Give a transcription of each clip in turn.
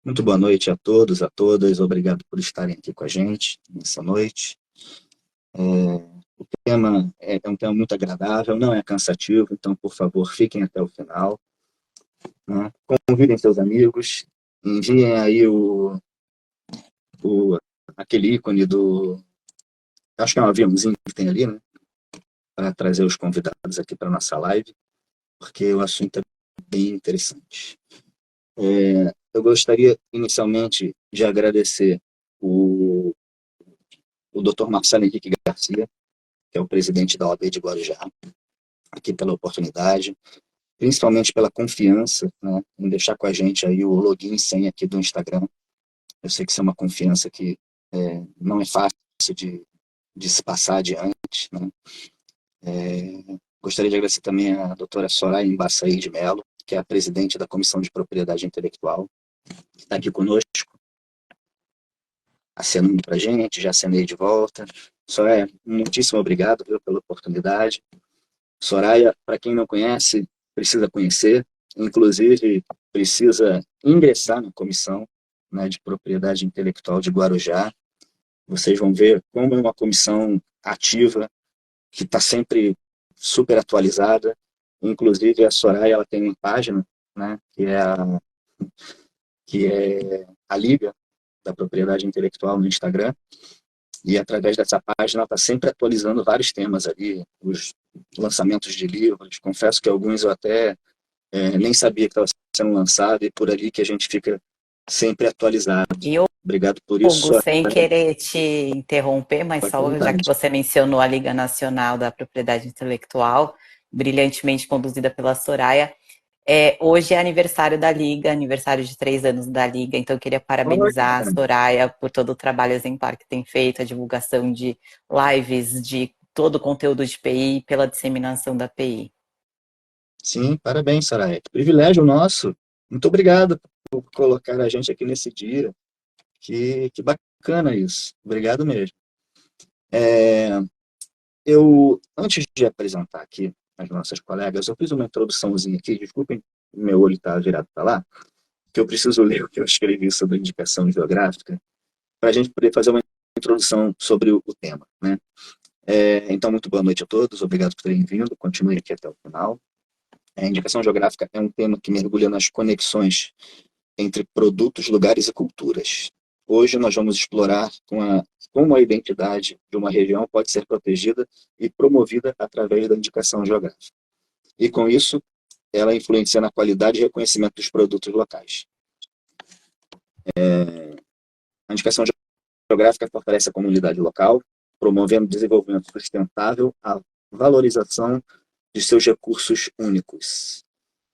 Muito boa noite a todos, a todas. Obrigado por estarem aqui com a gente nessa noite. O tema é um tema muito agradável, não é cansativo, então, por favor, fiquem até o final, né? Convidem seus amigos, enviem aí o, aquele ícone do. Acho que é um aviãozinho que tem ali, né? Para trazer os convidados aqui para a nossa live, porque o assunto é bem interessante. Eu gostaria, inicialmente, de agradecer o, o Dr. Marcelo Henrique Garcia, que é o presidente da OAB de Guarujá, aqui pela oportunidade, principalmente pela confiança, né, em deixar com a gente aí o login e senha aqui do Instagram. Eu sei que isso é uma confiança que não é fácil de se passar adiante, né? Gostaria de agradecer também a doutora Soraya Embaçaí de Mello, que é a presidente da Comissão de Propriedade Intelectual, que está aqui conosco, acenando para a gente, já acenei de volta. Soraya, muitíssimo obrigado, viu, pela oportunidade. Soraya, para quem não conhece, precisa conhecer, inclusive precisa ingressar na comissão, né, de propriedade intelectual de Guarujá. Vocês vão ver como é uma comissão ativa, que está sempre super atualizada. Inclusive a Soraya, ela tem uma página, né, que é a Liga da Propriedade Intelectual no Instagram, e através dessa página ela está sempre atualizando vários temas ali, os lançamentos de livros. Confesso que alguns eu até nem sabia que estava sendo lançado, e por ali que a gente fica sempre atualizado. E Obrigado por Hugo, isso, sem querer te interromper, mas à só já que vontade. você mencionou a Liga Nacional da Propriedade Intelectual, brilhantemente conduzida pela Soraya, hoje é aniversário da Liga, aniversário de 3 anos da Liga, então eu queria parabenizar a Olha, Soraya por todo o trabalho exemplar que tem feito, a divulgação de lives, de todo o conteúdo de PI, pela disseminação da PI. sim, parabéns, Saraya. Que privilégio nosso. Muito obrigado por colocar a gente aqui nesse dia. Que bacana isso. Obrigado mesmo. Antes de apresentar aqui as nossas colegas, eu fiz uma introduçãozinha aqui, desculpem, meu olho está virado para lá, que eu preciso ler o que eu escrevi sobre indicação geográfica, para a gente poder fazer uma introdução sobre o tema, né? Então, muito boa noite a todos, obrigado por terem vindo, continue aqui até o final. A indicação geográfica é um tema que mergulha nas conexões entre produtos, lugares e culturas. Hoje nós vamos explorar como a identidade de uma região pode ser protegida e promovida através da indicação geográfica. E com isso, ela influencia na qualidade e reconhecimento dos produtos locais. A indicação geográfica fortalece a comunidade local, promovendo o desenvolvimento sustentável, a valorização de seus recursos únicos.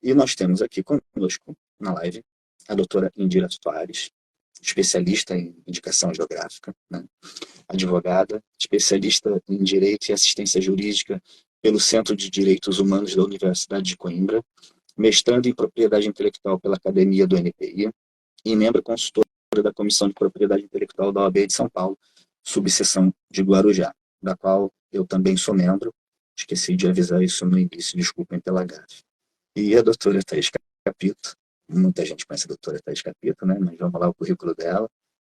E nós temos aqui conosco, na live, a doutora Indira Soares, especialista em indicação geográfica, né? Advogada, especialista em Direito e Assistência Jurídica pelo Centro de Direitos Humanos da Universidade de Coimbra, mestrando em Propriedade Intelectual pela Academia do NPI e membro consultora da Comissão de Propriedade Intelectual da OAB de São Paulo, subseção de Guarujá, da qual eu também sou membro. Esqueci de avisar isso no início, desculpem pela gafe. E a doutora Thais Capito, muita gente conhece a doutora Thais Capito, né? Mas vamos lá o currículo dela.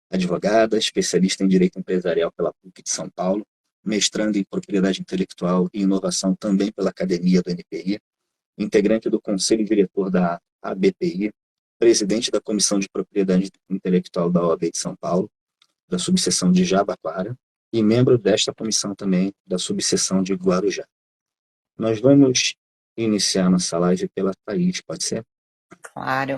Advogada, especialista em Direito Empresarial pela PUC de São Paulo, mestrando em Propriedade Intelectual e Inovação também pela Academia do NPI, integrante do Conselho Diretor da ABPI, presidente da Comissão de Propriedade Intelectual da OAB de São Paulo, da subseção de Jabaquara, e membro desta comissão também da subseção de Guarujá. Nós vamos iniciar nossa live pela Thaís, pode ser? Claro.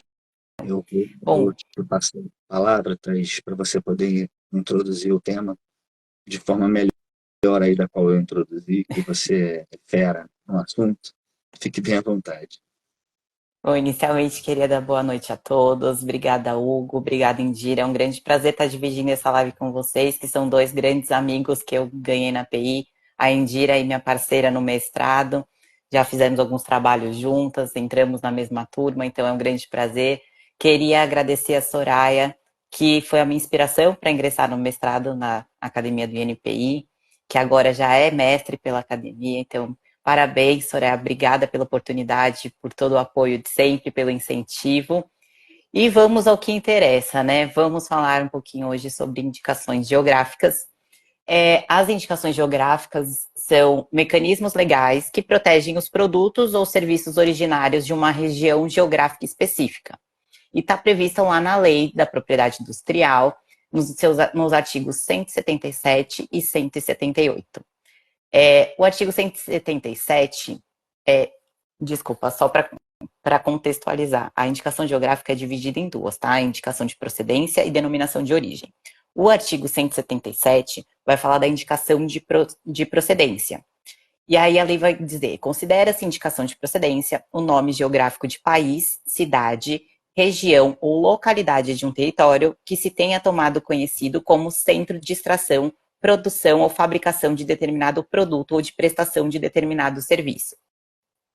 Eu Bom, te passo a palavra, Thaís, para você poder introduzir o tema de forma melhor aí da qual eu introduzi, que você é fera no assunto. Fique bem à vontade. Bom, inicialmente queria dar boa noite a todos. Obrigada, Hugo. Obrigada, Indira. É um grande prazer estar dividindo essa live com vocês, que são dois grandes amigos que eu ganhei na PI. A Indira e minha parceira no mestrado. Já fizemos alguns trabalhos juntas, entramos na mesma turma, então é um grande prazer. Queria agradecer a Soraya, que foi a minha inspiração para ingressar no mestrado na Academia do INPI, que agora já é mestre pela academia, então parabéns, Soraya. Obrigada pela oportunidade, por todo o apoio de sempre, pelo incentivo. E vamos ao que interessa, né? Vamos falar um pouquinho hoje sobre indicações geográficas. As indicações geográficas são mecanismos legais que protegem os produtos ou serviços originários de uma região geográfica específica. E está prevista lá na Lei da Propriedade Industrial, nos artigos 177 e 178. O artigo 177, desculpa, só para contextualizar, a indicação geográfica é dividida em duas, tá? A indicação de procedência e denominação de origem. O artigo 177 vai falar da indicação de procedência. E aí a lei vai dizer, considera-se indicação de procedência o nome geográfico de país, cidade, região ou localidade de um território que se tenha tomado conhecido como centro de extração, produção ou fabricação de determinado produto ou de prestação de determinado serviço.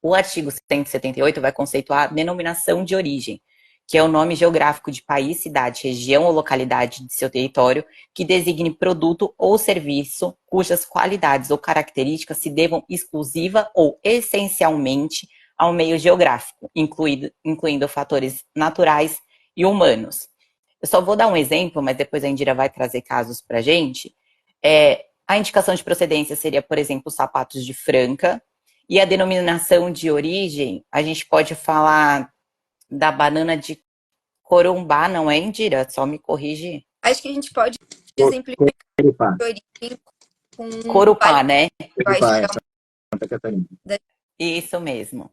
O artigo 178 vai conceituar a denominação de origem, que é o nome geográfico de país, cidade, região ou localidade de seu território que designe produto ou serviço cujas qualidades ou características se devam exclusiva ou essencialmente ao meio geográfico, incluindo fatores naturais e humanos. Eu só vou dar um exemplo, mas depois a Indira vai trazer casos para a gente. A indicação de procedência seria, por exemplo, sapatos de Franca, e a denominação de origem, a gente pode falar da banana de Corumbá, não é, Indira? Só me corrige. Acho que a gente pode exemplificar Corupá. de origem com Corupá, né? Corupá, Santa Catarina. Isso mesmo.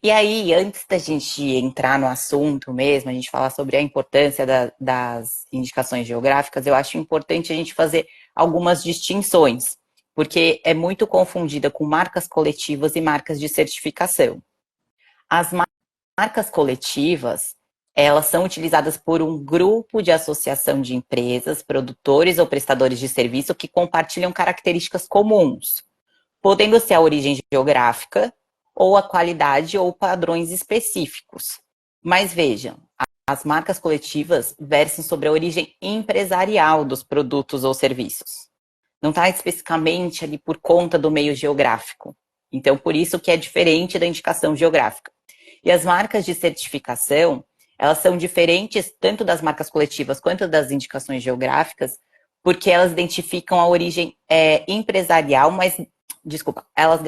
E aí, antes da gente entrar no assunto mesmo, a gente falar sobre a importância das indicações geográficas, eu acho importante a gente fazer algumas distinções, porque é muito confundida com marcas coletivas e marcas de certificação. As marcas coletivas, elas são utilizadas por um grupo de associação de empresas, produtores ou prestadores de serviço que compartilham características comuns, podendo ser a origem geográfica, ou a qualidade ou padrões específicos. Mas vejam, as marcas coletivas versam sobre a origem empresarial dos produtos ou serviços. Não está especificamente ali por conta do meio geográfico. Então, por isso que é diferente da indicação geográfica. E as marcas de certificação, elas são diferentes tanto das marcas coletivas quanto das indicações geográficas, porque elas identificam a origem empresarial, mas, elas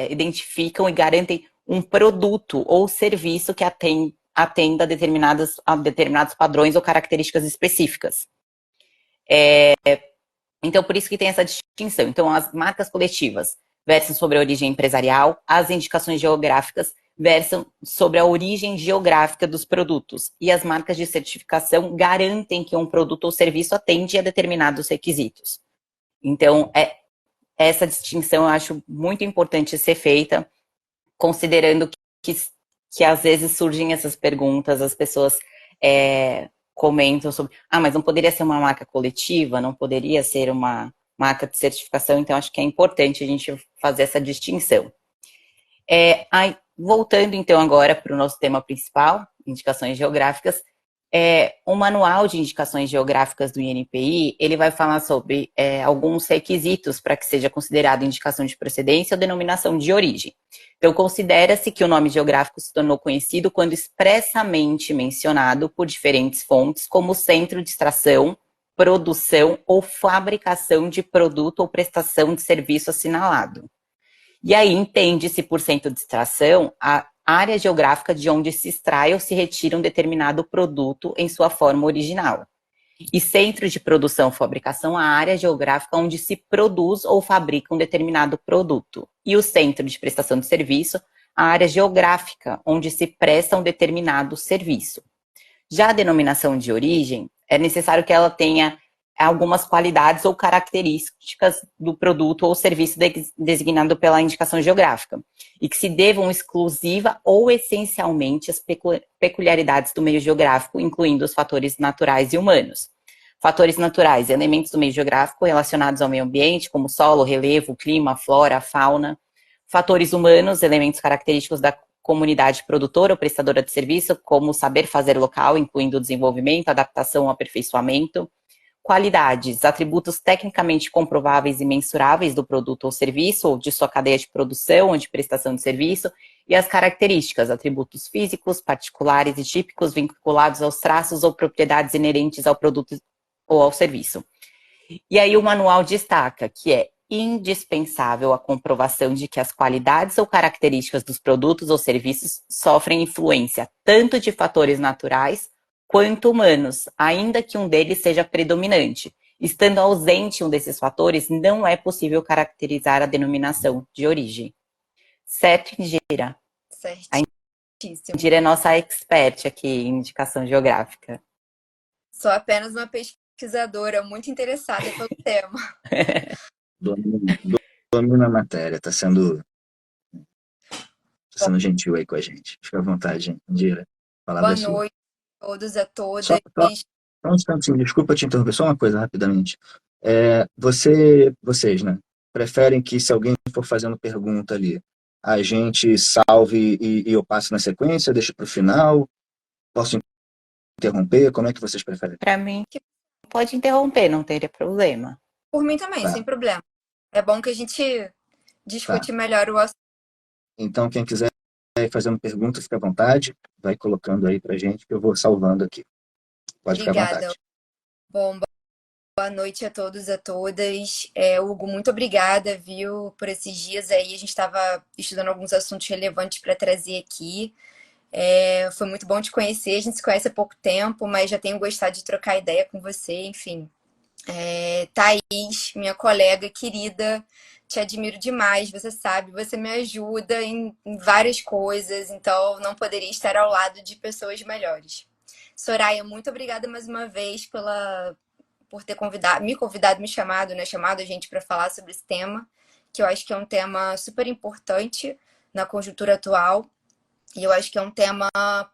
identificam e garantem um produto ou serviço que atenda a determinados padrões ou características específicas. Então, por isso que tem essa distinção. Então, as marcas coletivas versam sobre a origem empresarial, as indicações geográficas versam sobre a origem geográfica dos produtos. E as marcas de certificação garantem que um produto ou serviço atende a determinados requisitos. Então, essa distinção eu acho muito importante ser feita, considerando que às vezes surgem essas perguntas, as pessoas comentam sobre, mas não poderia ser uma marca coletiva, não poderia ser uma marca de certificação, então acho que é importante a gente fazer essa distinção. Voltando então agora para o nosso tema principal, indicações geográficas, o manual de indicações geográficas do INPI, ele vai falar sobre alguns requisitos para que seja considerado indicação de procedência ou denominação de origem. Então, considera-se que o nome geográfico se tornou conhecido quando expressamente mencionado por diferentes fontes como centro de extração, produção ou fabricação de produto ou prestação de serviço assinalado. E aí entende-se por centro de extração a área geográfica de onde se extrai ou se retira um determinado produto em sua forma original. E centro de produção ou fabricação, a área geográfica onde se produz ou fabrica um determinado produto. E o centro de prestação de serviço, a área geográfica onde se presta um determinado serviço. Já a denominação de origem, é necessário que ela tenha algumas qualidades ou características do produto ou serviço designado pela indicação geográfica e que se devam exclusiva ou essencialmente às peculiaridades do meio geográfico, incluindo os fatores naturais e humanos. Fatores naturais, elementos do meio geográfico relacionados ao meio ambiente, como solo, relevo, clima, flora, fauna. Fatores humanos, elementos característicos da comunidade produtora ou prestadora de serviço, como o saber fazer local, incluindo o desenvolvimento, adaptação ou aperfeiçoamento. Qualidades, atributos tecnicamente comprováveis e mensuráveis do produto ou serviço, ou de sua cadeia de produção ou de prestação de serviço, e as características, atributos físicos, particulares e típicos vinculados aos traços ou propriedades inerentes ao produto ou ao serviço. E aí o manual destaca que é indispensável a comprovação de que as qualidades ou características dos produtos ou serviços sofrem influência tanto de fatores naturais quanto humanos, ainda que um deles seja predominante. Estando ausente um desses fatores, não é possível caracterizar a denominação de origem. Certo, Indira? A Certíssimo. Indira é nossa expert aqui em indicação geográfica. Sou apenas uma pesquisadora muito interessada pelo tema. Domina a matéria, tá sendo gentil aí com a gente. Fica à vontade, Indira. A palavra Boa é sua. noite a todos, a todas. Só um instantinho, desculpa te interromper, só uma coisa rapidamente. Vocês, né, preferem que se alguém for fazendo pergunta ali, a gente salve e eu passo na sequência, deixo para o final? Posso interromper? Como é que vocês preferem? Para mim, pode interromper, não teria problema. Por mim também, Tá. sem problema. É bom que a gente discute melhor o assunto. Então, quem quiser ir fazendo pergunta, fica à vontade, vai colocando aí pra gente, que eu vou salvando aqui. Pode ficar à Obrigada. vontade. Bom, boa noite a todos, a todas. Hugo, muito obrigada, viu, por esses dias aí. A gente estava estudando alguns assuntos relevantes para trazer aqui. Foi muito bom te conhecer. A gente se conhece há pouco tempo, mas já tenho gostado de trocar ideia com você, enfim. Thaís, minha colega querida, te admiro demais, você sabe, você me ajuda em várias coisas, então não poderia estar ao lado de pessoas melhores. Soraya, muito obrigada mais uma vez por ter me chamado a gente para falar sobre esse tema, que eu acho que é um tema super importante na conjuntura atual. E eu acho que é um tema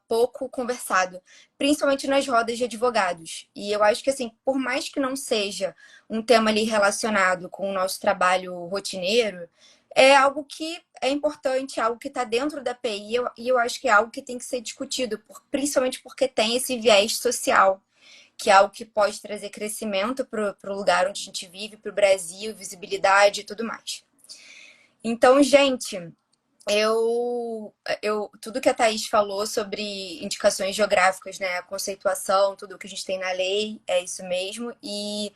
pouco conversado, principalmente nas rodas de advogados. E eu acho que, assim, por mais que não seja um tema ali relacionado com o nosso trabalho rotineiro, é algo que é importante, algo que está dentro da PI, e eu acho que é algo que tem que ser discutido, principalmente porque tem esse viés social, que é algo que pode trazer crescimento para o lugar onde a gente vive, para o Brasil, visibilidade e tudo mais. Então, gente, tudo que a Thaís falou sobre indicações geográficas, né, a conceituação, tudo que a gente tem na lei, é isso mesmo. E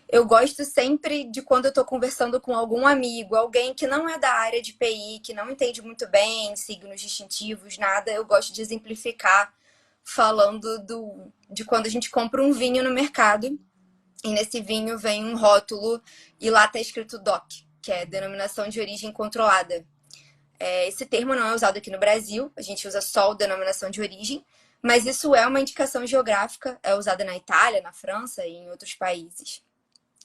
eu gosto sempre de quando eu estou conversando com algum amigo, alguém que não é da área de PI, que não entende muito bem signos distintivos, nada, eu gosto de exemplificar falando de quando a gente compra um vinho no mercado e nesse vinho vem um rótulo e lá está escrito DOC, que é Denominação de Origem Controlada. Esse termo não é usado aqui no Brasil, a gente usa só a denominação de origem, mas isso é uma indicação geográfica, é usada na Itália, na França e em outros países.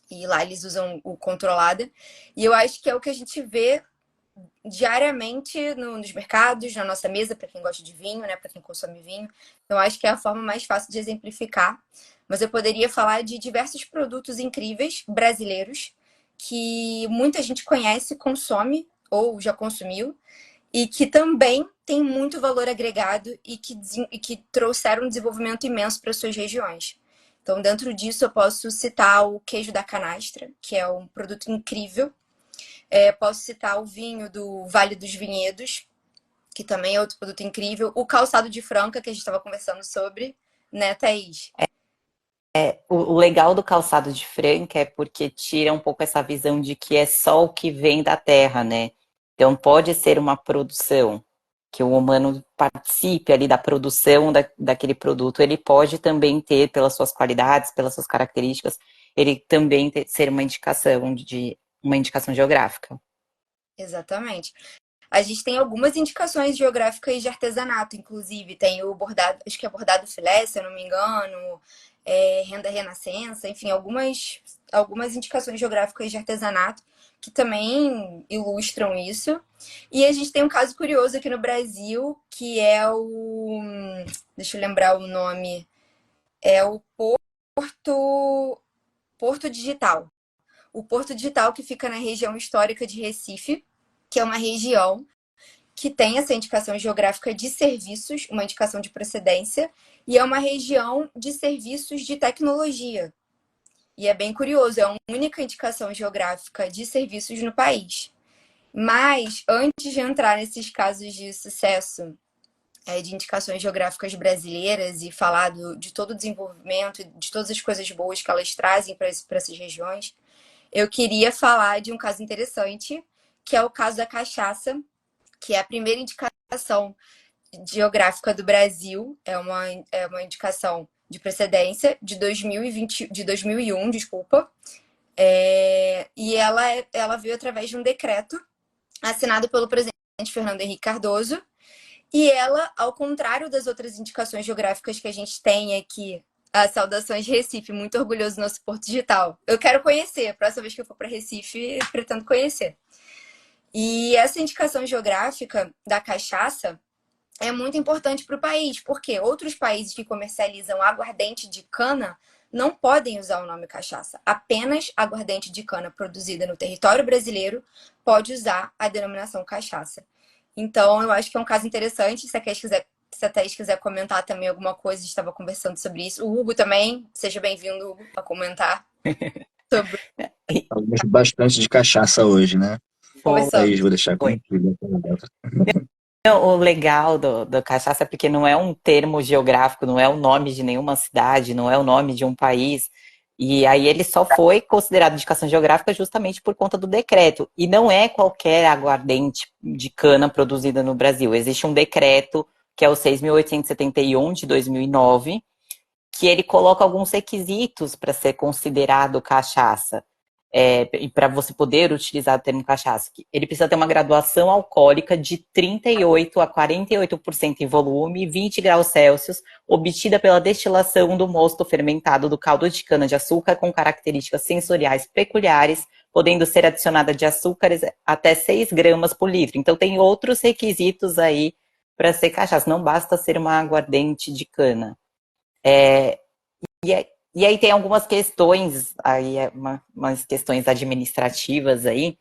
E lá eles usam o controlada. E eu acho que é o que a gente vê diariamente nos mercados, na nossa mesa, para quem gosta de vinho, né, para quem consome vinho. Então, acho que é a forma mais fácil de exemplificar. Mas eu poderia falar de diversos produtos incríveis brasileiros que muita gente conhece, consome ou já consumiu, e que também tem muito valor agregado e que trouxeram um desenvolvimento imenso para suas regiões. Então, dentro disso, eu posso citar o queijo da canastra, que é um produto incrível. Posso citar o vinho do Vale dos Vinhedos, que também é outro produto incrível. O calçado de Franca, que a gente estava conversando sobre, né, Thaís? O legal do calçado de Franca é porque tira um pouco essa visão de que é só o que vem da terra, né? Então pode ser uma produção que o humano participe ali da produção daquele produto. Ele pode também ter, pelas suas qualidades, pelas suas características, ele também ser uma indicação geográfica. Exatamente. A gente tem algumas indicações geográficas de artesanato, inclusive. Tem o bordado, acho que é bordado filé, se eu não me engano, renda renascença, enfim, algumas indicações geográficas de artesanato que também ilustram isso. E a gente tem um caso curioso aqui no Brasil, que é o... Deixa eu lembrar o nome. É o Porto Digital. O Porto Digital, que fica na região histórica de Recife, que é uma região que tem essa indicação geográfica de serviços, uma indicação de procedência, e é uma região de serviços de tecnologia. E é bem curioso, é a única indicação geográfica de serviços no país. Mas, antes de entrar nesses casos de sucesso, de indicações geográficas brasileiras e falar de todo o desenvolvimento, de todas as coisas boas que elas trazem para essas regiões, eu queria falar de um caso interessante, que é o caso da cachaça, que é a primeira indicação geográfica do Brasil, é uma indicação de precedência de 2001, desculpa. E ela veio através de um decreto assinado pelo presidente Fernando Henrique Cardoso. E ela, ao contrário das outras indicações geográficas que a gente tem aqui, a Saudações de Recife, muito orgulhoso do nosso Porto Digital. Eu quero conhecer, a próxima vez que eu for para Recife, pretendo conhecer. E essa indicação geográfica da cachaça é muito importante para o país, porque outros países que comercializam aguardente de cana não podem usar o nome cachaça. Apenas aguardente de cana produzida no território brasileiro pode usar a denominação cachaça. Então, eu acho que é um caso interessante. Se a Thaís quiser comentar também alguma coisa, a gente estava conversando sobre isso. O Hugo também, seja bem-vindo, Hugo, a comentar sobre. Falamos bastante de cachaça hoje, né? Thaís, Começamos. vou deixar Foi. contigo. O legal do cachaça é porque não é um termo geográfico, não é o nome de nenhuma cidade, não é o nome de um país. E aí ele só foi considerado indicação geográfica justamente por conta do decreto. E não é qualquer aguardente de cana produzida no Brasil. Existe um decreto, que é o 6.871 de 2009, que ele coloca alguns requisitos para ser considerado cachaça. E para você poder utilizar o termo cachaça. Ele precisa ter uma graduação alcoólica de 38 a 48% em volume, 20 graus Celsius, obtida pela destilação do mosto fermentado do caldo de cana-de-açúcar com características sensoriais peculiares, podendo ser adicionada de açúcares até 6 gramas por litro. Então tem outros requisitos aí para ser cachaça, não basta ser uma aguardente de cana. E aí tem algumas questões, aí umas questões administrativas aí.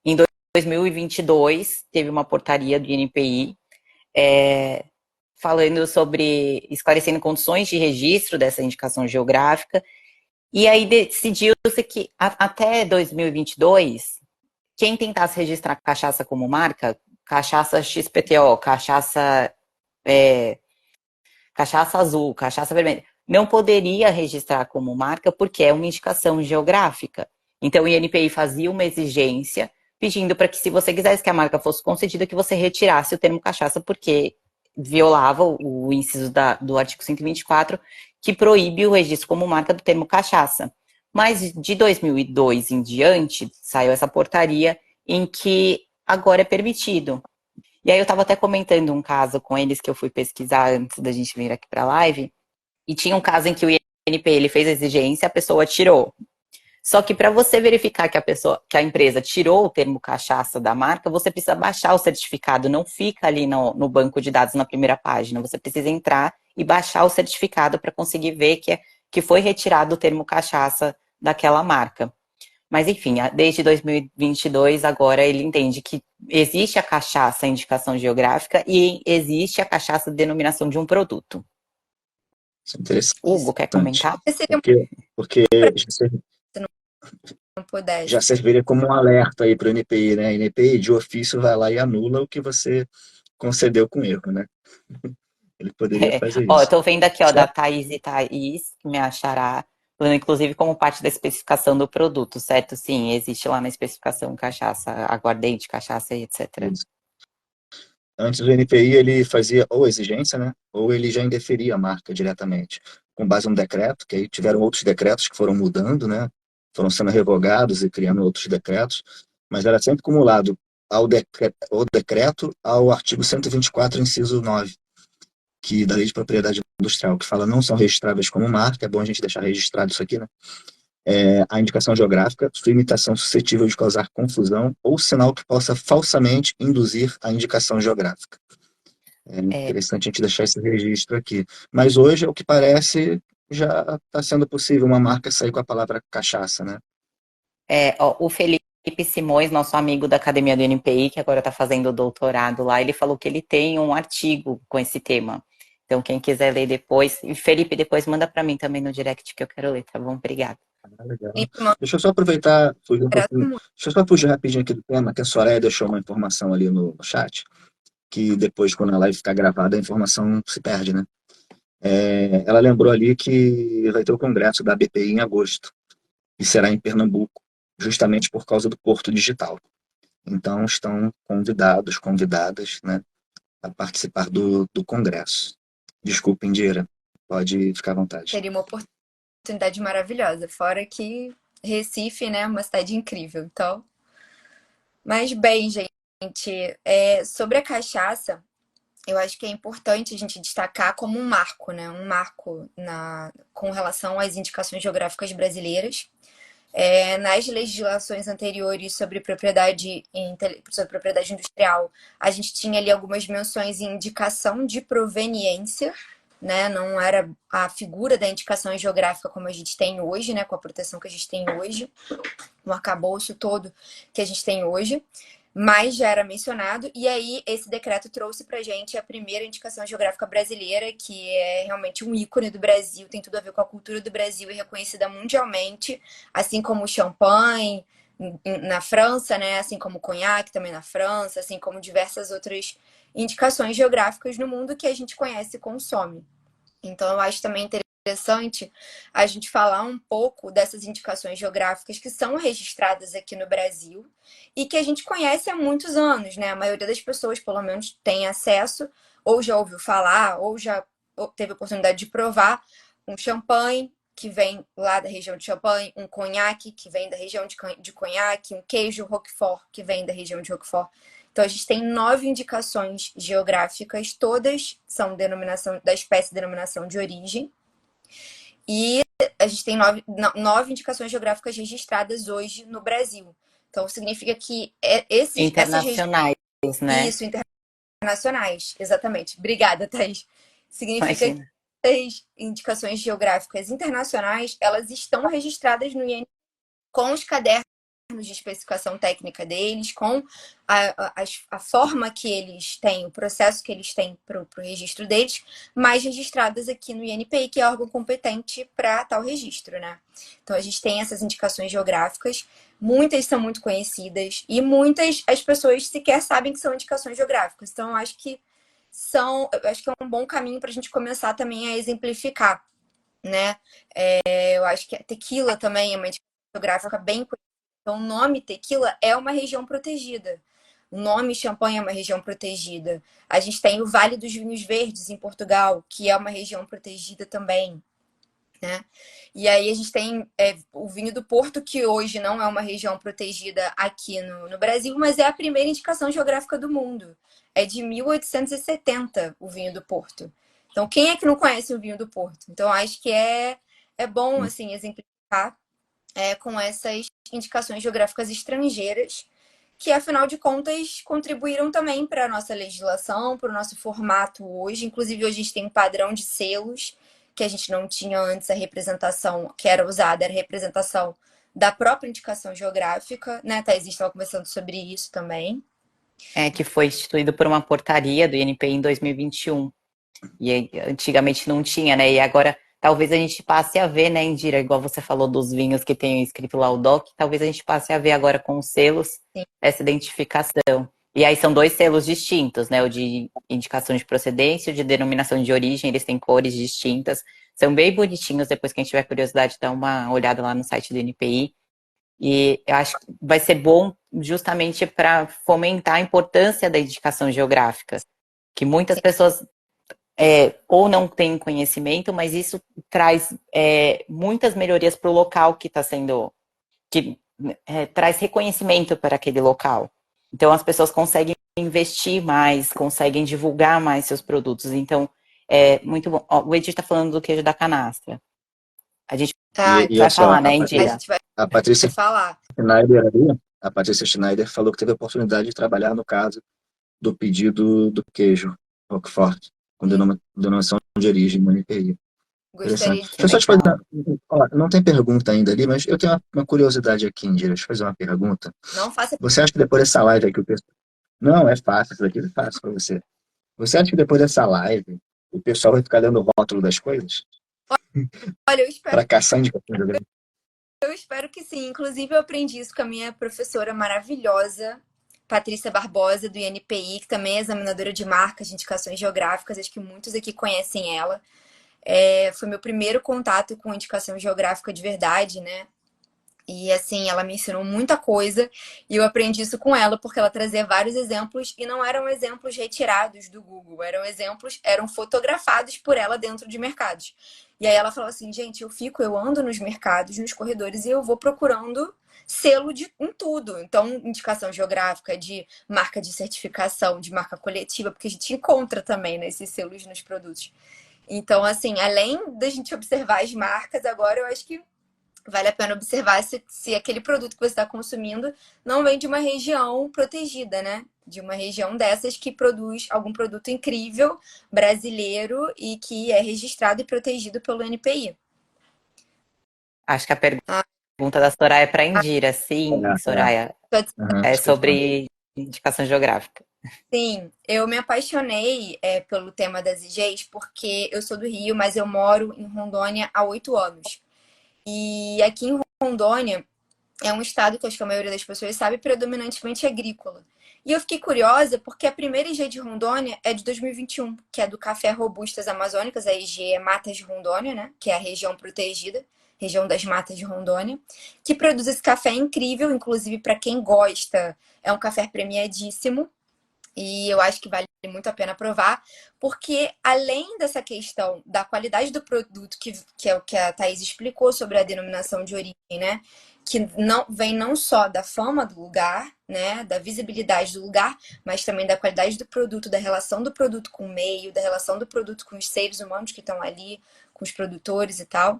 Em 2022, teve uma portaria do INPI falando sobre, esclarecendo condições de registro dessa indicação geográfica, e aí decidiu-se que até 2022, quem tentasse registrar cachaça como marca, cachaça XPTO, cachaça azul, cachaça vermelha, não poderia registrar como marca porque é uma indicação geográfica. Então, o INPI fazia uma exigência pedindo para que, se você quisesse que a marca fosse concedida, que você retirasse o termo cachaça, porque violava o inciso do artigo 124, que proíbe o registro como marca do termo cachaça. Mas de 2002 em diante, saiu essa portaria em que agora é permitido. E aí eu estava até comentando um caso com eles que eu fui pesquisar antes da gente vir aqui para a live, e tinha um caso em que o INPI ele fez a exigência, a pessoa tirou. Só que para você verificar que a empresa tirou o termo cachaça da marca, você precisa baixar o certificado, não fica ali no banco de dados na primeira página. Você precisa entrar e baixar o certificado para conseguir ver que foi retirado o termo cachaça daquela marca. Mas, enfim, desde 2022, agora ele entende que existe a cachaça indicação geográfica e existe a cachaça denominação de um produto. Isso é interessante. Hugo, quer comentar? Porque já serviria como um alerta aí para o NPI, né? A NPI de ofício vai lá e anula o que você concedeu com erro, né? Ele poderia fazer Ó, eu isso. tô vendo aqui, ó, da Certo? Thaís e Thaís, que me achará, falando inclusive como parte da especificação do produto, certo? Sim, existe lá na especificação cachaça, aguardente, cachaça e etc. Isso. Antes do NPI, ele fazia ou exigência, né? Ou ele já indeferia a marca diretamente, com base no decreto, que aí tiveram outros decretos que foram mudando, né? Foram sendo revogados e criando outros decretos, mas era sempre acumulado ao decreto, ao artigo 124, inciso 9, que da Lei de Propriedade Industrial, que fala não são registráveis como marca, é bom a gente deixar registrado isso aqui, né? A indicação geográfica, sua imitação suscetível de causar confusão ou sinal que possa falsamente induzir a indicação geográfica. É interessante a gente deixar esse registro aqui. Mas hoje, ao que parece, já está sendo possível uma marca sair com a palavra cachaça, né? Ó, o Felipe Simões, nosso amigo da Academia do NPI, que agora está fazendo o doutorado lá, ele falou que ele tem um artigo com esse tema. Então, quem quiser ler depois, e Felipe, depois manda para mim também no direct que eu quero ler, tá bom? Obrigada. Legal. Felipe, manda Deixa eu só aproveitar, fugir um abraço pouquinho. muito. Deixa eu só fugir rapidinho aqui do tema, que a Soraya deixou uma informação ali no chat, que depois, quando a live ficar gravada, a informação se perde, né? Ela lembrou ali que vai ter o congresso da BPI em agosto, e será em Pernambuco, justamente por causa do Porto Digital. Então, estão convidados, convidadas, né, a participar do congresso. Desculpa, Indira, pode ficar à vontade. Seria uma oportunidade maravilhosa. Fora que Recife, né, é uma cidade incrível. Então, mas bem, gente, sobre a cachaça, eu acho que é importante a gente destacar como um marco, né? Um marco com relação às indicações geográficas brasileiras. Nas legislações anteriores sobre propriedade industrial, a gente tinha ali algumas menções em indicação de proveniência, né? Não era a figura da indicação geográfica como a gente tem hoje, né? Com a proteção que a gente tem hoje, no arcabouço todo que a gente tem hoje, mas já era mencionado. E aí, esse decreto trouxe pra gente a primeira indicação geográfica brasileira, que é realmente um ícone do Brasil, tem tudo a ver com a cultura do Brasil e reconhecida mundialmente, assim como o champanhe na França, né? Assim como o conhaque também na França, assim como diversas outras indicações geográficas no mundo que a gente conhece e consome. Então, eu acho também interessante a gente falar um pouco dessas indicações geográficas que são registradas aqui no Brasil e que a gente conhece há muitos anos, né? A maioria das pessoas, pelo menos, tem acesso, ou já ouviu falar, ou já teve a oportunidade de provar um champanhe que vem lá da região de Champagne, um conhaque que vem da região de Conhaque, um queijo Roquefort que vem da região de Roquefort. Então, a gente tem 9 indicações geográficas, todas são da espécie de denominação de origem. E a gente tem 9 indicações geográficas registradas hoje no Brasil. Então, significa que Internacionais, né? Isso, internacionais, exatamente. Obrigada, Thaís. Significa que Imagina. as indicações geográficas internacionais, elas estão registradas no INPI com os cadernos de especificação técnica deles, com a forma que eles têm, o processo que eles têm para o registro deles, mas registradas aqui no INPI, que é órgão competente para tal registro, né? Então, a gente tem essas indicações geográficas, muitas são muito conhecidas e muitas as pessoas sequer sabem que são indicações geográficas. Então, eu acho que é um bom caminho para a gente começar também a exemplificar, né? Eu acho que a tequila também é uma indicação geográfica bem conhecida. Então, o nome Tequila é uma região protegida. O nome Champanhe é uma região protegida. A gente tem o Vale dos Vinhos Verdes, em Portugal, que é uma região protegida também, né? E aí a gente tem o vinho do Porto, que hoje não é uma região protegida aqui no Brasil, mas é a primeira indicação geográfica do mundo. É de 1870 o vinho do Porto. Então, quem é que não conhece o vinho do Porto? Então, acho que é bom, assim, exemplificar com essas indicações geográficas estrangeiras, que afinal de contas contribuíram também para a nossa legislação, para o nosso formato hoje. Inclusive, hoje a gente tem um padrão de selos que a gente não tinha antes, a representação que era usada era a representação da própria indicação geográfica, né? Thaís estava conversando sobre isso também. Que foi instituído por uma portaria do INPI em 2021. E antigamente não tinha, né? E agora talvez a gente passe a ver, né, Indira, igual você falou dos vinhos que tem escrito lá o DOC, talvez a gente passe a ver agora com os selos Sim. essa identificação. E aí são 2 selos distintos, né? O de indicação de procedência e o de denominação de origem, eles têm cores distintas. São bem bonitinhos, depois que a gente tiver curiosidade, dá uma olhada lá no site do INPI. E eu acho que vai ser bom justamente para fomentar a importância da indicação geográfica, que muitas pessoas ou não têm conhecimento, mas isso traz muitas melhorias para o local que está sendo, que traz reconhecimento para aquele local. Então as pessoas conseguem investir mais, conseguem divulgar mais seus produtos. Então é muito bom. Ó, o Edi está falando do queijo da canastra. A gente E vai assim, ó, falar, né, A Indira? gente vai a Patrícia falar. Schneider ali, a Patrícia Schneider falou que teve a oportunidade de trabalhar no caso do pedido do queijo Roquefort, com denominação de origem no NPI. Gostaria Interessante. de Que Deixa eu só te fazer. legal. Ó, não tem pergunta ainda ali, mas eu tenho uma curiosidade aqui, Indira. Deixa eu fazer uma pergunta. não faça. Você acha que depois dessa live aqui o pessoal. Não, é fácil, isso aqui é fácil para você. Você acha que depois dessa live o pessoal vai ficar dando rótulo das coisas? Olha, eu espero Para caçar indicação geográfica? Eu espero que sim. Inclusive, eu aprendi isso com a minha professora maravilhosa, Patrícia Barbosa, do INPI, que também é examinadora de marcas de indicações geográficas. Acho que muitos aqui conhecem ela. Foi meu primeiro contato com indicação geográfica de verdade, né? E assim, ela me ensinou muita coisa e eu aprendi isso com ela porque ela trazia vários exemplos e não eram exemplos retirados do Google, eram fotografados por ela dentro de mercados. E aí ela falou assim, gente, eu ando nos mercados, nos corredores e eu vou procurando selo em tudo. Então, indicação geográfica, de marca de certificação, de marca coletiva, porque a gente encontra também, né, esses selos nos produtos. Então, assim, além da gente observar as marcas, agora eu acho que vale a pena observar se aquele produto que você está consumindo não vem de uma região protegida, né? De uma região dessas que produz algum produto incrível, brasileiro e que é registrado e protegido pelo NPI. Acho que a Ah, pergunta da Soraya é para Indira. Sim, É. Soraya, Aham, é desculpa. sobre indicação geográfica. sim, eu me apaixonei pelo tema das IGs porque eu sou do Rio, mas eu moro em Rondônia há 8 anos. E aqui em Rondônia, é um estado que acho que a maioria das pessoas sabe, predominantemente agrícola. E eu fiquei curiosa porque a primeira IG de Rondônia é de 2021, que é do Café Robustas Amazônicas, a IG é Matas de Rondônia, né? Que é a região protegida, região das Matas de Rondônia, que produz esse café incrível, inclusive para quem gosta, é um café premiadíssimo. E eu acho que vale muito a pena provar, porque além dessa questão da qualidade do produto, que é o que a Thaís explicou sobre a denominação de origem, né? Que não vem não só da fama do lugar, né? Da visibilidade do lugar, mas também da qualidade do produto, da relação do produto com o meio, da relação do produto com os seres humanos que estão ali, com os produtores e tal.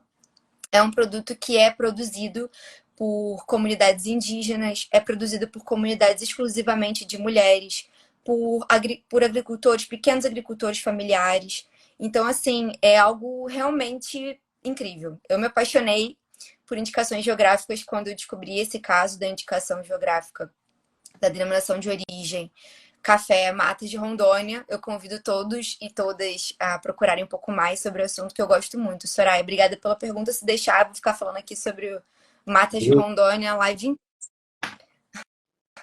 É um produto que é produzido por comunidades indígenas, é produzido por comunidades exclusivamente de mulheres, por agricultores, pequenos agricultores familiares. Então, assim, é algo realmente incrível. Eu me apaixonei por indicações geográficas quando eu descobri esse caso da indicação geográfica da denominação de origem Café Matas de Rondônia. Eu convido todos e todas a procurarem um pouco mais sobre o assunto que eu gosto muito. Soraya, obrigada pela pergunta. Se deixar, eu vou ficar falando aqui sobre o Matas de Rondônia a live inteira.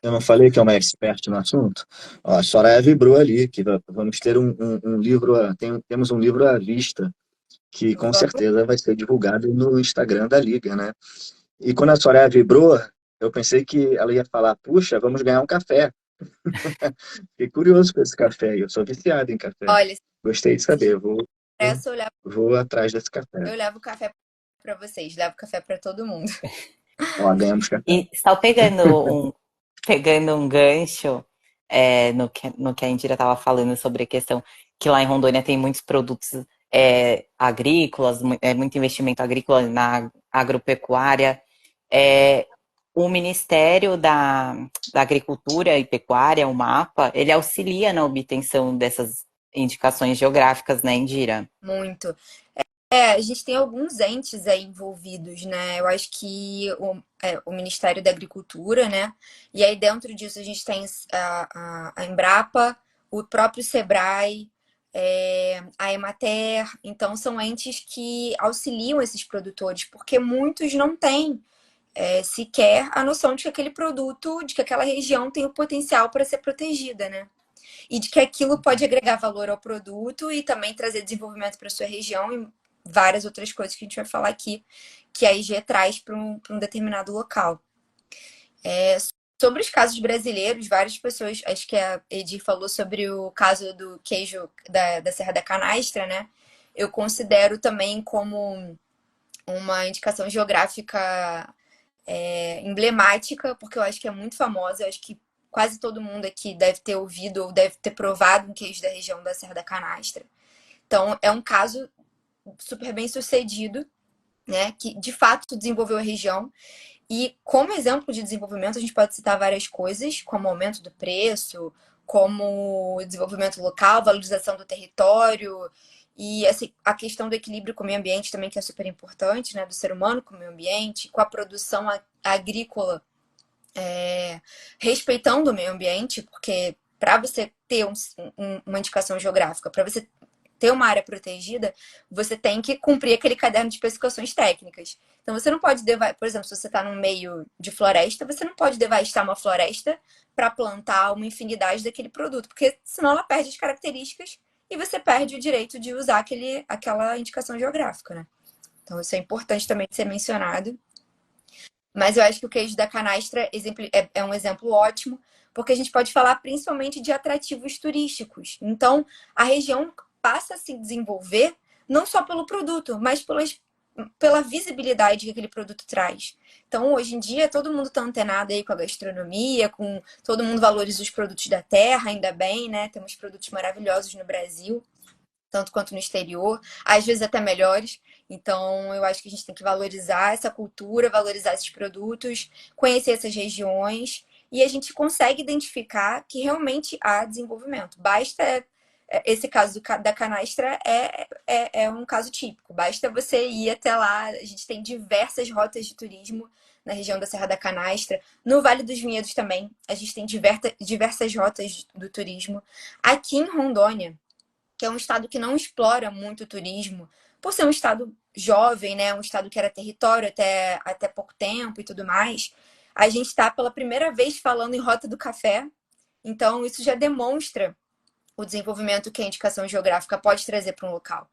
Eu não falei que é uma expert no assunto? Ó, a Soraya vibrou ali, que vamos ter um livro, temos um livro à vista, que com Vamos. certeza vai ser divulgado no Instagram da Liga, né? E quando a Soraya vibrou, eu pensei que ela ia falar, puxa, vamos ganhar um café. Fiquei curioso com esse café, eu sou viciado em café. Olha, Gostei de saber, essa eu levo, vou atrás desse café. eu levo café para vocês, levo café para todo mundo. Ó, ganhamos café. E só pegando um gancho no que a Indira estava falando sobre a questão que lá em Rondônia tem muitos produtos agrícolas, muito investimento agrícola na agropecuária. É, o Ministério da Agricultura e Pecuária, o MAPA, ele auxilia na obtenção dessas indicações geográficas, né, Indira? Muito. A gente tem alguns entes aí envolvidos, né? Eu acho que o Ministério da Agricultura, né? E aí dentro disso a gente tem a Embrapa, o próprio Sebrae, a Emater. Então são entes que auxiliam esses produtores, porque muitos não têm sequer a noção de que aquele produto, de que aquela região tem o potencial para ser protegida, né? E de que aquilo pode agregar valor ao produto e também trazer desenvolvimento para sua região e várias outras coisas que a gente vai falar aqui, que a IG traz para um determinado local. Sobre os casos brasileiros, várias pessoas, acho que a Edi falou sobre o caso do queijo da Serra da Canastra, né? Eu considero também como uma indicação geográfica emblemática, porque eu acho que é muito famosa, eu acho que quase todo mundo aqui deve ter ouvido ou deve ter provado um queijo da região da Serra da Canastra. Então, é um caso super bem sucedido, né, que de fato desenvolveu a região. E como exemplo de desenvolvimento, a gente pode citar várias coisas, como aumento do preço, como desenvolvimento local, valorização do território, e assim, a questão do equilíbrio com o meio ambiente também, que é super importante, né, do ser humano com o meio ambiente, com a produção agrícola, respeitando o meio ambiente, porque para você ter uma indicação geográfica, para você ter uma área protegida, você tem que cumprir aquele caderno de especificações técnicas. Então, você não pode, por exemplo, se você está num meio de floresta, você não pode devastar uma floresta para plantar uma infinidade daquele produto, porque senão ela perde as características e você perde o direito de usar aquela indicação geográfica, né? Então, isso é importante também de ser mencionado. Mas eu acho que o queijo da canastra é um exemplo ótimo, porque a gente pode falar principalmente de atrativos turísticos. Então, a região passa a se desenvolver não só pelo produto, mas pela visibilidade que aquele produto traz. Então, hoje em dia, todo mundo está antenado aí com a gastronomia, todo mundo valoriza os produtos da terra, ainda bem, né? Temos produtos maravilhosos no Brasil, tanto quanto no exterior, às vezes até melhores. Então, eu acho que a gente tem que valorizar essa cultura, valorizar esses produtos, conhecer essas regiões, e a gente consegue identificar que realmente há desenvolvimento. Basta, esse caso da canastra é um caso típico, basta você ir até lá. A gente tem diversas rotas de turismo na região da Serra da Canastra, no Vale dos Vinhedos também, a gente tem diversas rotas do turismo. Aqui em Rondônia, que é um estado que não explora muito o turismo, por ser um estado jovem, né? Um estado que era território até pouco tempo e tudo mais. A gente está pela primeira vez falando em Rota do Café, então isso já demonstra o desenvolvimento que a indicação geográfica pode trazer para um local.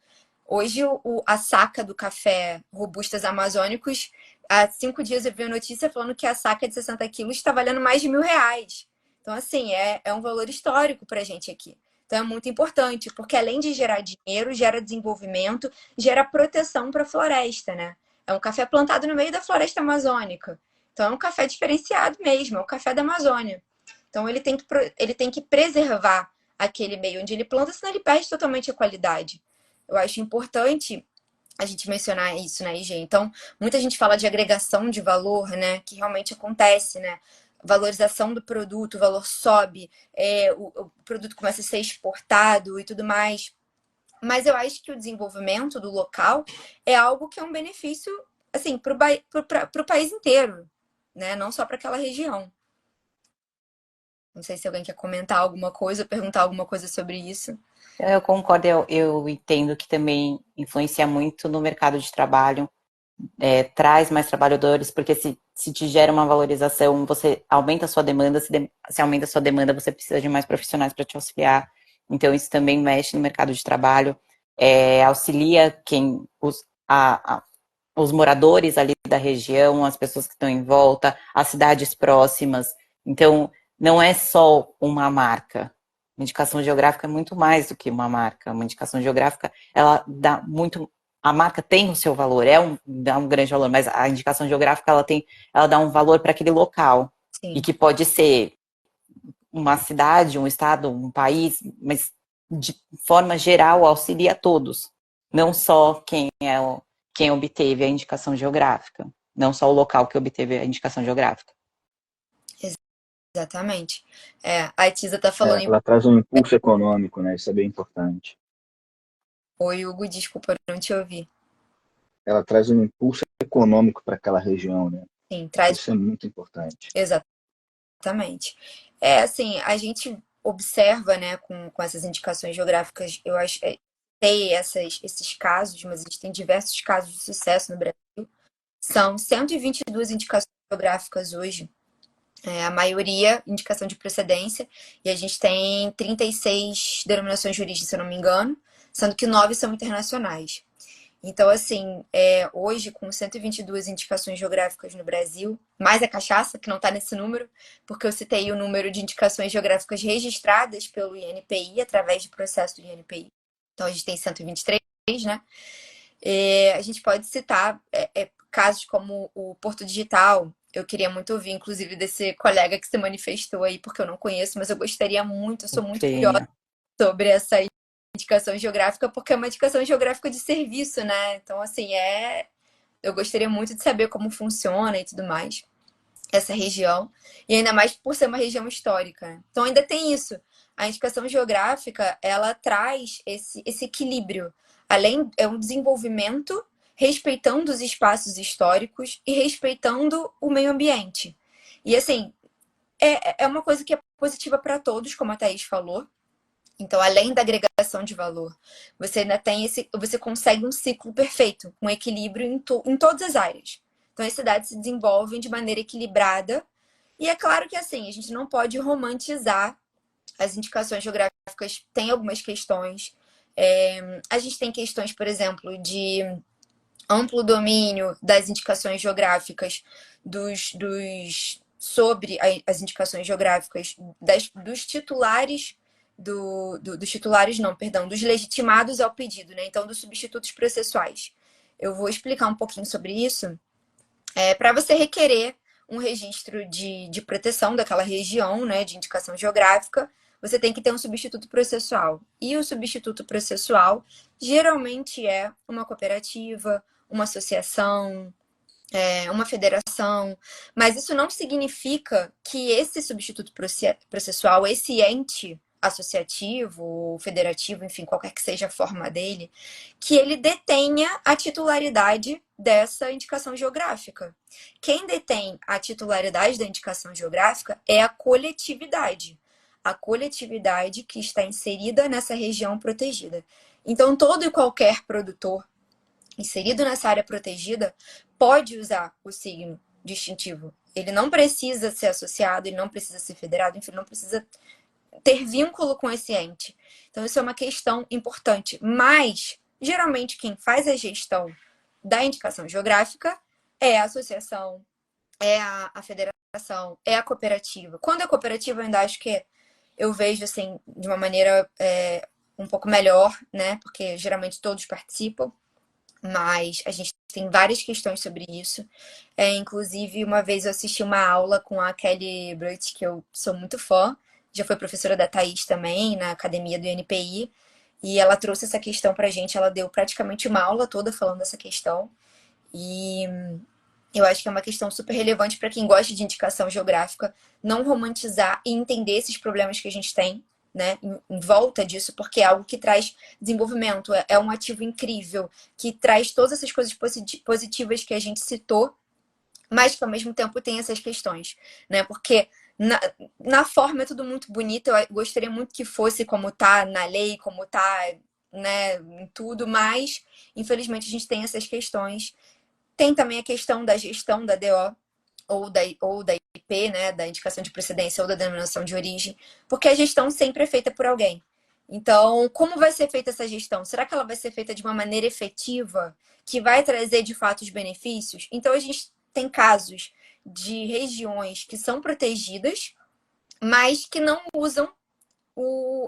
Hoje, a saca do café Robustas Amazônicos, há 5 dias eu vi a notícia falando que a saca de 60 quilos está valendo mais de R$ 1.000. Então, assim, é um valor histórico para a gente aqui. Então, é muito importante, porque além de gerar dinheiro, gera desenvolvimento, gera proteção para a floresta, né? É um café plantado no meio da floresta amazônica. Então, é um café diferenciado mesmo, é o café da Amazônia. Então, ele tem que preservar aquele meio onde ele planta, senão ele perde totalmente a qualidade. Eu acho importante a gente mencionar isso, né, IG? Então, muita gente fala de agregação de valor, né, que realmente acontece, né? Valorização do produto, o valor sobe, o produto começa a ser exportado e tudo mais. Mas eu acho que o desenvolvimento do local é algo que é um benefício, assim, para o país inteiro, né? Não só para aquela região. Não sei se alguém quer comentar alguma coisa, perguntar alguma coisa sobre isso. Eu concordo, eu entendo que também influencia muito no mercado de trabalho, traz mais trabalhadores, porque se te gera uma valorização, você aumenta a sua demanda, se aumenta a sua demanda, você precisa de mais profissionais para te auxiliar. Então, isso também mexe no mercado de trabalho, auxilia os moradores ali da região, as pessoas que estão em volta, as cidades próximas. Então, não é só uma marca. Uma indicação geográfica é muito mais do que uma marca. Uma indicação geográfica, ela dá muito. A marca tem o seu valor, dá um grande valor, mas a indicação geográfica ela dá um valor para aquele local. Sim. E que pode ser uma cidade, um estado, um país, mas de forma geral auxilia a todos. Não só quem obteve a indicação geográfica, não só o local que obteve a indicação geográfica. Exatamente. A Tisa está falando. Ela traz um impulso econômico, né? Isso é bem importante. Oi, Hugo, desculpa, não te ouvi. Ela traz um impulso econômico para aquela região, né? Sim, traz. Isso é muito importante. Exatamente. Assim, a gente observa, né, com essas indicações geográficas, eu acho, tem esses casos, mas a gente tem diversos casos de sucesso no Brasil. São 122 indicações geográficas hoje. A maioria indicação de procedência, e a gente tem 36 denominações de origem, se eu não me engano, sendo que 9 são internacionais. Então, assim, hoje, com 122 indicações geográficas no Brasil, mais a cachaça, que não está nesse número, porque eu citei o número de indicações geográficas registradas pelo INPI, através do processo do INPI. Então, a gente tem 123, né? A gente pode citar casos como o Porto Digital. Eu queria muito ouvir, inclusive, desse colega que se manifestou aí, porque eu não conheço, mas eu gostaria muito, eu sou muito curiosa sobre essa indicação geográfica, porque é uma indicação geográfica de serviço, né? Então, assim, eu gostaria muito de saber como funciona e tudo mais, essa região, e ainda mais por ser uma região histórica, né? Então, ainda tem isso. A indicação geográfica, ela traz esse equilíbrio. É um desenvolvimento respeitando os espaços históricos e respeitando o meio ambiente. E, assim, é uma coisa que é positiva para todos, como a Thaís falou. Então, além da agregação de valor, você ainda tem você consegue um ciclo perfeito, um equilíbrio em todas as áreas. Então, as cidades se desenvolvem de maneira equilibrada. E é claro que assim, a gente não pode romantizar as indicações geográficas, tem algumas questões. A gente tem questões, por exemplo, de amplo domínio das indicações geográficas, sobre as indicações geográficas dos titulares, dos titulares não, perdão, dos legitimados ao pedido, né? Então, dos substitutos processuais. Eu vou explicar um pouquinho sobre isso. Para você requerer um registro de proteção daquela região, né, de indicação geográfica, você tem que ter um substituto processual. E o substituto processual geralmente é uma cooperativa, uma associação, uma federação, mas isso não significa que esse substituto processual, esse ente associativo, federativo, enfim, qualquer que seja a forma dele, que ele detenha a titularidade dessa indicação geográfica. Quem detém a titularidade da indicação geográfica é a coletividade. A coletividade que está inserida nessa região protegida. Então, todo e qualquer produtor inserido nessa área protegida pode usar o signo distintivo. Ele não precisa ser associado, ele não precisa ser federado, enfim, não precisa ter vínculo com esse ente. Então, isso é uma questão importante. Mas, geralmente, quem faz a gestão da indicação geográfica é a associação, é a federação, é a cooperativa. Quando é cooperativa, eu ainda acho que eu vejo, assim, de uma maneira um pouco melhor, né? Porque, geralmente, todos participam. Mas a gente tem várias questões sobre isso. Inclusive, uma vez eu assisti uma aula com a Kelly Brut, que eu sou muito fã. Já foi professora da Thaís também, na academia do INPI. E ela trouxe essa questão pra gente. Ela deu praticamente uma aula toda falando dessa questão. E eu acho que é uma questão super relevante para quem gosta de indicação geográfica. Não romantizar e entender esses problemas que a gente tem, né, em volta disso, porque é algo que traz desenvolvimento, é um ativo incrível, que traz todas essas coisas positivas que a gente citou, mas que ao mesmo tempo tem essas questões, né? Porque na forma é tudo muito bonito, eu gostaria muito que fosse como tá na lei, como tá, né, em tudo, mas infelizmente a gente tem essas questões. Tem também a questão da gestão da DO, ou da IP, né, da indicação de procedência ou da denominação de origem, porque a gestão sempre é feita por alguém. Então, como vai ser feita essa gestão? Será que ela vai ser feita de uma maneira efetiva, que vai trazer de fato os benefícios? Então, a gente tem casos de regiões que são protegidas, mas que não usam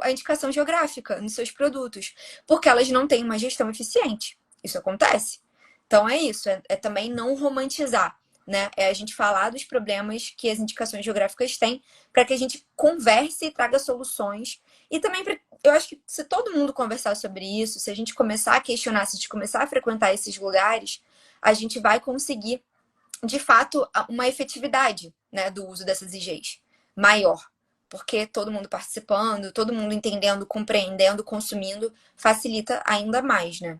a indicação geográfica nos seus produtos, porque elas não têm uma gestão eficiente. Isso acontece. Então, é isso, é também não romantizar, né? É a gente falar dos problemas que as indicações geográficas têm para que a gente converse e traga soluções. E também, eu acho que se todo mundo conversar sobre isso, se a gente começar a questionar, se a gente começar a frequentar esses lugares, a gente vai conseguir, de fato, uma efetividade, né, do uso dessas IGs maior. Porque todo mundo participando, todo mundo entendendo, compreendendo, consumindo, facilita ainda mais, né?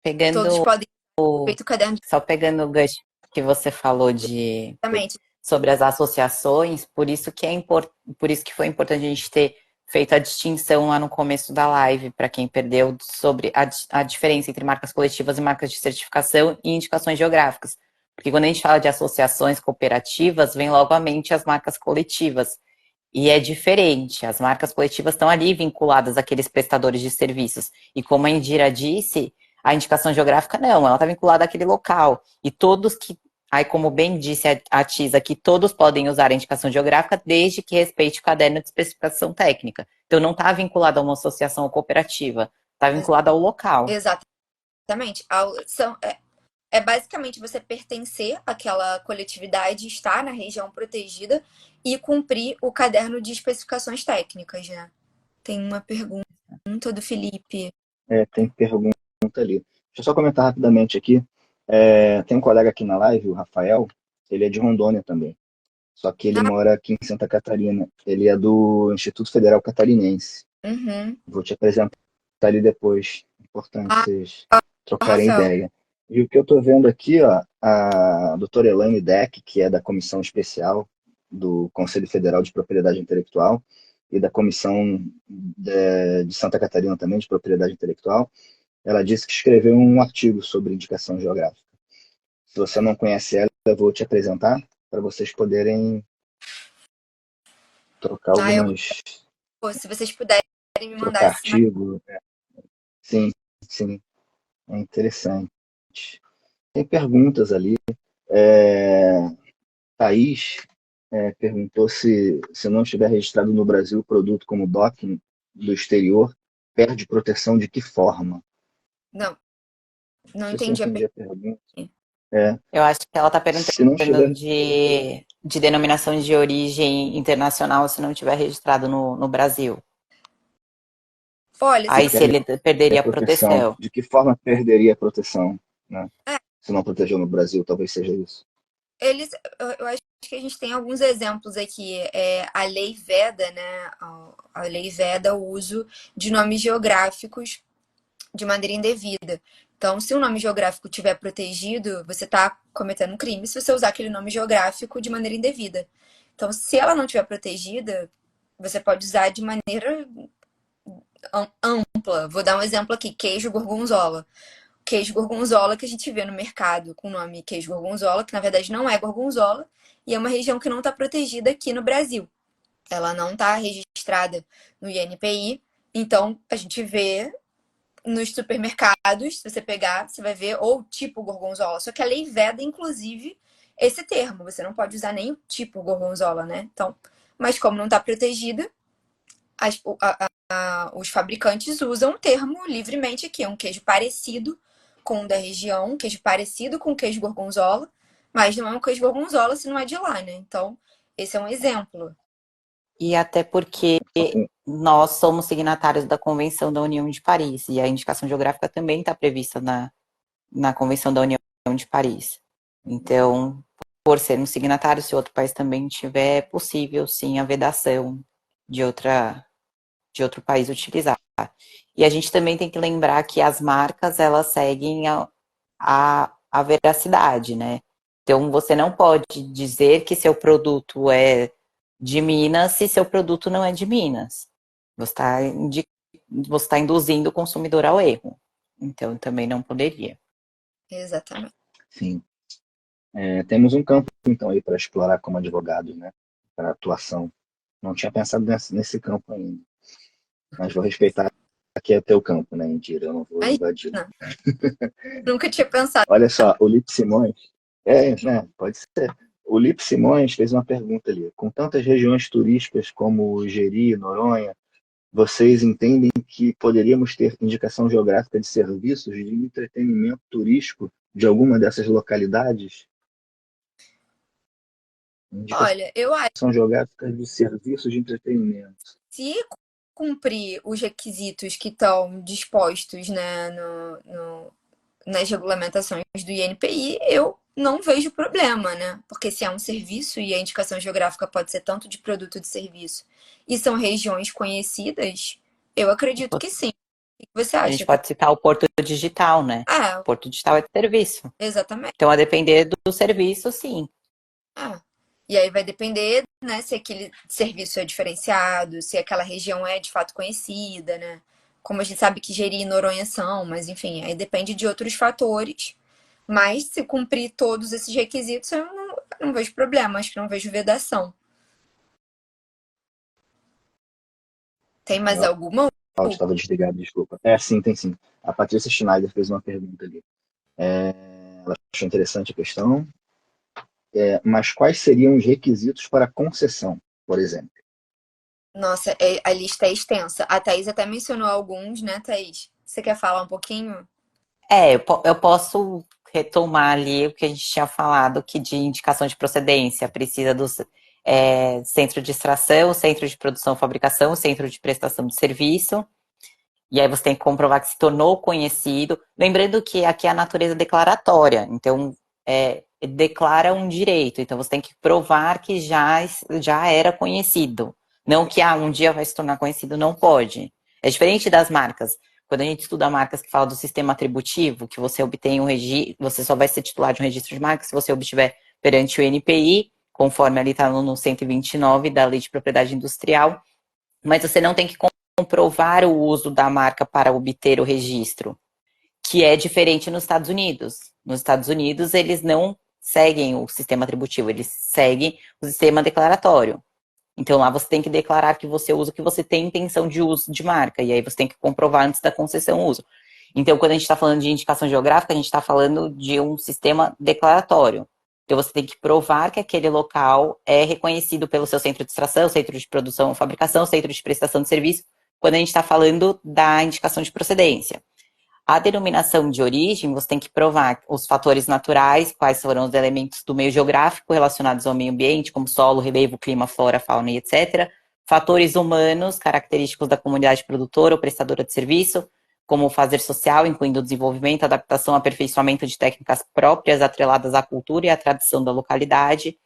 Todos Pegando podem feito o caderno de Só pegando o gancho que você falou mente. sobre as associações, por isso que foi importante a gente ter feito a distinção lá no começo da live, para quem perdeu, sobre a diferença entre marcas coletivas e marcas de certificação e indicações geográficas. Porque quando a gente fala de associações cooperativas, vem logo à mente as marcas coletivas. E é diferente, as marcas coletivas estão ali vinculadas àqueles prestadores de serviços. E como a Indira disse, a indicação geográfica não, ela está vinculada àquele local. E todos que, aí como bem disse a Tisa, que todos podem usar a indicação geográfica desde que respeite o caderno de especificação técnica. Então não está vinculada a uma associação ou cooperativa, está vinculada ao local. Exatamente. Basicamente você pertencer àquela coletividade, estar na região protegida e cumprir o caderno de especificações técnicas, né? Tem uma pergunta do Felipe. Tem pergunta ali. Deixa eu só comentar rapidamente aqui. Tem um colega aqui na live, o Rafael, ele é de Rondônia também. Só que ele mora aqui em Santa Catarina. Ele é do Instituto Federal Catarinense. Uhum. Vou te apresentar ali depois. Importante vocês trocarem Rafael. ideia. E o que eu estou vendo aqui, ó, a doutora Elaine Deck, que é da Comissão Especial do Conselho Federal de Propriedade Intelectual, e da Comissão de Santa Catarina também, de Propriedade Intelectual, ela disse que escreveu um artigo sobre indicação geográfica. Se você não conhece ela, eu vou te apresentar para vocês poderem trocar algumas... Se vocês puderem me mandar trocar artigo. Sim, sim. É interessante. Tem perguntas ali. Thaís perguntou se não estiver registrado no Brasil o produto como DOC do exterior, perde proteção de que forma? Não entendi a pergunta. Eu acho que ela está perguntando tiver... de denominação de origem internacional se não estiver registrado no Brasil. Olha, aí se ele perderia a proteção. De que forma perderia a proteção? Né? Se não protegeu no Brasil, talvez seja isso. Eu acho que a gente tem alguns exemplos aqui. A lei veda, né? A lei veda o uso de nomes geográficos de maneira indevida. Então, se o nome geográfico estiver protegido, você está cometendo um crime se você usar aquele nome geográfico de maneira indevida. Então, se ela não estiver protegida, você pode usar de maneira ampla. Vou dar um exemplo aqui: queijo gorgonzola. Queijo gorgonzola que a gente vê no mercado com o nome queijo gorgonzola, que na verdade não é gorgonzola, e é uma região que não está protegida aqui no Brasil. Ela não está registrada no INPI, então a gente vê nos supermercados, se você pegar, você vai ver ou tipo gorgonzola. Só que a lei veda, inclusive, esse termo. Você não pode usar nem o tipo gorgonzola, né? Então, mas como não está protegida, os fabricantes usam o termo livremente aqui. É um queijo parecido com o da região, um queijo parecido com o queijo gorgonzola, mas não é um queijo gorgonzola se não é de lá, né? Então, esse é um exemplo. E até porque nós somos signatários da Convenção da União de Paris, e a indicação geográfica também está prevista na Convenção da União de Paris. Então, por sermos signatários, se outro país também tiver, é possível, sim, a vedação de outro país utilizar. E a gente também tem que lembrar que as marcas, elas seguem a veracidade, né? Então, você não pode dizer que seu produto é de Minas se seu produto não é de Minas. Você está induzindo o consumidor ao erro. Então, também não poderia. Exatamente. Sim. Temos um campo, então, aí para explorar como advogado, né? Para atuação. Não tinha pensado nesse campo ainda. Mas vou respeitar que é teu campo, né, Indira? Eu não vou invadir. Não. Nunca tinha pensado. Olha só, o Lipe Simões... né, pode ser. O Lipe Simões fez uma pergunta ali. Com tantas regiões turísticas como Jeri, Noronha, vocês entendem que poderíamos ter indicação geográfica de serviços de entretenimento turístico de alguma dessas localidades? Olha, eu acho que são geográficas de serviços de entretenimento. Se cumprir os requisitos que estão dispostos, né, nas regulamentações do INPI, eu não vejo problema, né? Porque se é um serviço e a indicação geográfica pode ser tanto de produto ou de serviço, e são regiões conhecidas, eu acredito que sim. O que você acha? A gente pode citar o Porto Digital, né? O Porto Digital é de serviço. Exatamente. Então, a depender do serviço, sim. E aí vai depender, né, se aquele serviço é diferenciado, se aquela região é de fato conhecida, né? Como a gente sabe que Jeri e Noronha são, mas enfim, aí depende de outros fatores. Mas se cumprir todos esses requisitos, eu não vejo problema, acho que não vejo vedação. Tem mais alguma? O áudio estava desligado, desculpa. Sim, tem sim. A Patrícia Schneider fez uma pergunta ali. Ela achou interessante a questão. Mas quais seriam os requisitos para concessão, por exemplo? Nossa, a lista é extensa. A Thaís até mencionou alguns, né, Thaís? Você quer falar um pouquinho? Eu posso retomar ali o que a gente tinha falado, que de indicação de procedência precisa do centro de extração, centro de produção e fabricação, centro de prestação de serviço. E aí você tem que comprovar que se tornou conhecido. Lembrando que aqui é a natureza declaratória. Então, declara um direito. Então, você tem que provar que já era conhecido. Não que um dia vai se tornar conhecido, não pode. É diferente das marcas. Quando a gente estuda marcas que falam do sistema atributivo, que você obtém você só vai ser titular de um registro de marca se você obtiver perante o INPI, conforme ali está no 129 da Lei de Propriedade Industrial. mas você não tem que comprovar o uso da marca para obter o registro, que é diferente nos Estados Unidos. Nos Estados Unidos, eles não seguem o sistema atributivo, eles seguem o sistema declaratório. Então, lá você tem que declarar que você usa o que você tem intenção de uso de marca, e aí você tem que comprovar antes da concessão o uso. Então, quando a gente está falando de indicação geográfica, a gente está falando de um sistema declaratório. Então, você tem que provar que aquele local é reconhecido pelo seu centro de extração, centro de produção ou fabricação, centro de prestação de serviço, quando a gente está falando da indicação de procedência. A denominação de origem, você tem que provar os fatores naturais, quais foram os elementos do meio geográfico relacionados ao meio ambiente, como solo, relevo, clima, flora, fauna e etc. Fatores humanos, característicos da comunidade produtora ou prestadora de serviço, como o fazer social, incluindo o desenvolvimento, adaptação, aperfeiçoamento de técnicas próprias atreladas à cultura e à tradição da localidade.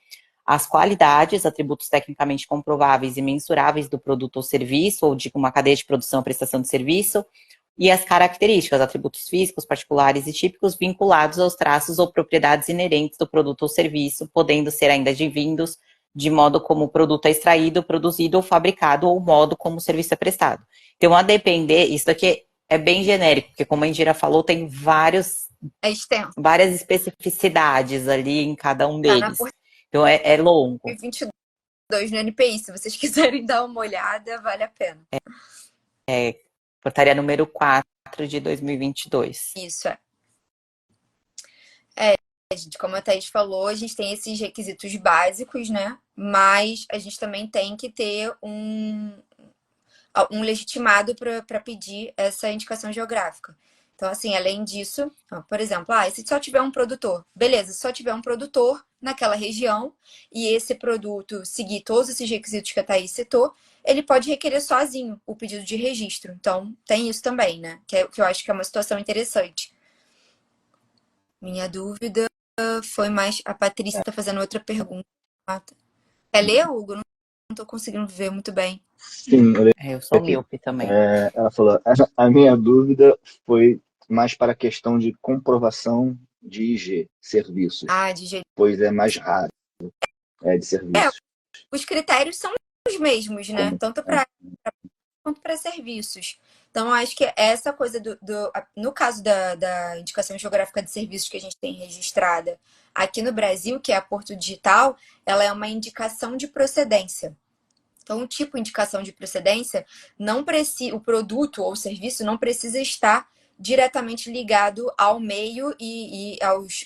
As qualidades, atributos tecnicamente comprováveis e mensuráveis do produto ou serviço, ou de uma cadeia de produção ou prestação de serviço. E as características, atributos físicos, particulares e típicos vinculados aos traços ou propriedades inerentes do produto ou serviço, podendo ser ainda advindos de modo como o produto é extraído, produzido ou fabricado, ou modo como o serviço é prestado. Então, a depender, isso aqui é bem genérico, porque como a Indira falou, tem várias especificidades ali em cada um deles. Então, é longo. 2022 no NPI, se vocês quiserem dar uma olhada, vale a pena. Portaria número 4 de 2022. Isso, gente, como a Thaís falou, a gente tem esses requisitos básicos, né? Mas a gente também tem que ter um legitimado para pedir essa indicação geográfica. Então, assim, além disso, por exemplo, se só tiver um produtor, beleza, se só tiver um produtor naquela região e esse produto seguir todos esses requisitos que a Thaís citou, ele pode requerer sozinho o pedido de registro. Então, tem isso também, né? Que eu acho que é uma situação interessante. Minha dúvida foi mais... A Patrícia está fazendo outra pergunta. Quer ler, Hugo? Não estou conseguindo ver muito bem. Sim, eu sou míope também. Ela falou, a minha dúvida foi mais para a questão de comprovação de IG, serviços. De IG. Pois é mais raro, de serviços. Os critérios são os mesmos, né? Tanto para quanto para serviços. Então, acho que essa coisa no caso da indicação geográfica de serviços que a gente tem registrada aqui no Brasil, que é a Porto Digital, ela é uma indicação de procedência. Então, o tipo de indicação de procedência, o produto ou o serviço não precisa estar diretamente ligado ao meio e aos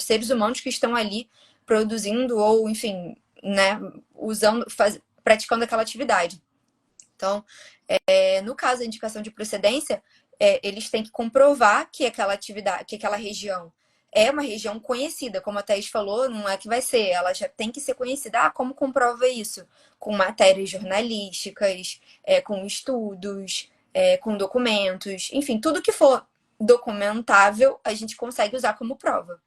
seres humanos que estão ali produzindo ou, enfim, né, praticando aquela atividade. Então, no caso da indicação de procedência, eles têm que comprovar que aquela atividade, que aquela região é uma região conhecida, como a Thaís falou, não é que vai ser, ela já tem que ser conhecida. Como comprova isso? Com matérias jornalísticas, com estudos, com documentos, enfim, tudo que for documentável, a gente consegue usar como prova.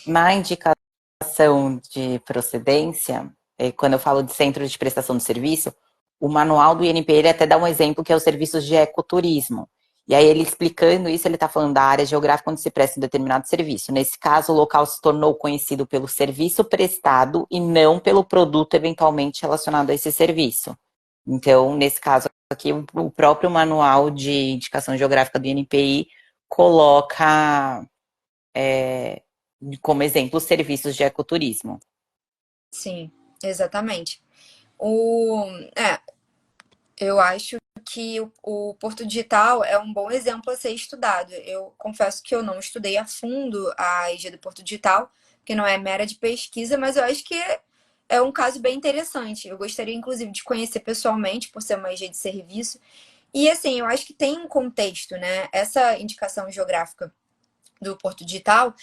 Na indicação de procedência, quando eu falo de centro de prestação de serviço, o manual do INPI ele até dá um exemplo que é os serviços de ecoturismo. E aí ele explicando isso, ele está falando da área geográfica onde se presta um determinado serviço. Nesse caso, o local se tornou conhecido pelo serviço prestado e não pelo produto eventualmente relacionado a esse serviço. Então, nesse caso aqui, o próprio manual de indicação geográfica do INPI coloca como exemplo os serviços de ecoturismo. Sim, exatamente. Eu acho que o Porto Digital é um bom exemplo a ser estudado. Eu confesso que eu não estudei a fundo a IG do Porto Digital, porque não é mera de pesquisa, mas eu acho que é um caso bem interessante. Eu gostaria, inclusive, de conhecer pessoalmente, por ser uma IG de serviço. E, assim, eu acho que tem um contexto, né? Essa indicação geográfica do Porto Digital,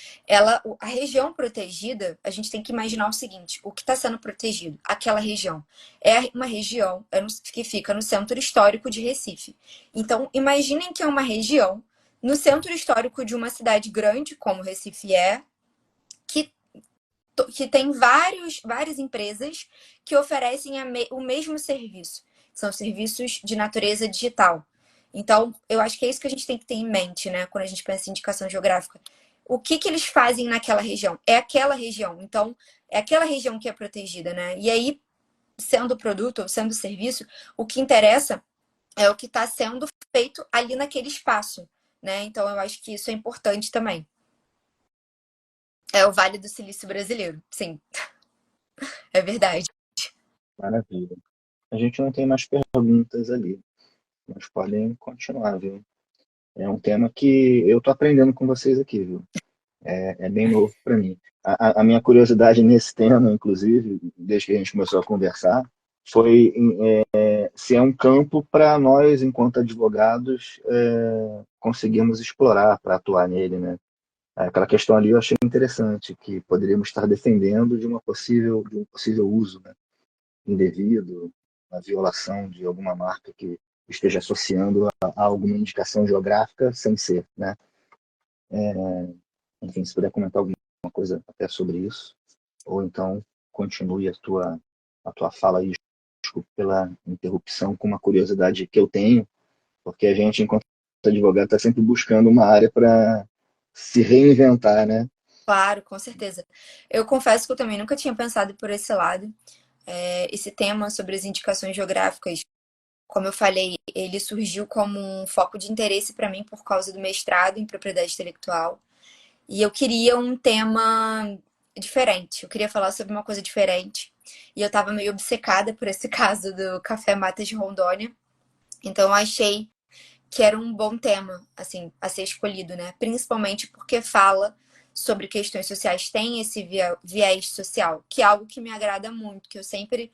a região protegida, a gente tem que imaginar o seguinte: o que está sendo protegido? Aquela região. É uma região que fica no centro histórico de Recife. Então, imaginem que é uma região no centro histórico de uma cidade grande, como Recife que tem várias empresas que oferecem o mesmo serviço. São serviços de natureza digital. Então, eu acho que é isso que a gente tem que ter em mente, né? Quando a gente pensa em indicação geográfica. O que eles fazem naquela região? É aquela região. Então, é aquela região que é protegida, né? E aí, sendo produto ou sendo serviço, o que interessa é o que está sendo feito ali naquele espaço, né? Então eu acho que isso é importante também. É o Vale do Silício brasileiro, sim, é verdade. Maravilha. A gente não tem mais perguntas ali, mas podem continuar, viu? É um tema que eu tô aprendendo com vocês aqui, viu? É bem novo para mim. A minha curiosidade nesse tema, inclusive, desde que a gente começou a conversar, foi se é um campo para nós, enquanto advogados, conseguirmos explorar para atuar nele, né? Aquela questão ali eu achei interessante, que poderíamos estar defendendo de um possível uso, né, indevido, a violação de alguma marca que esteja associando a alguma indicação geográfica sem ser, né? Enfim, se puder comentar alguma coisa até sobre isso, ou então continue a tua fala aí, desculpa pela interrupção, com uma curiosidade que eu tenho, porque a gente, enquanto advogado, está sempre buscando uma área para se reinventar, né? Claro, com certeza. Eu confesso que eu também nunca tinha pensado por esse lado. Esse tema sobre as indicações geográficas, como eu falei, ele surgiu como um foco de interesse para mim por causa do mestrado em propriedade intelectual. E eu queria um tema diferente. Eu queria falar sobre uma coisa diferente. E eu estava meio obcecada por esse caso do Café Matas de Rondônia. Então eu achei que era um bom tema, assim, a ser escolhido, né? Principalmente porque fala sobre questões sociais, tem esse viés social, que é algo que me agrada muito, que eu sempre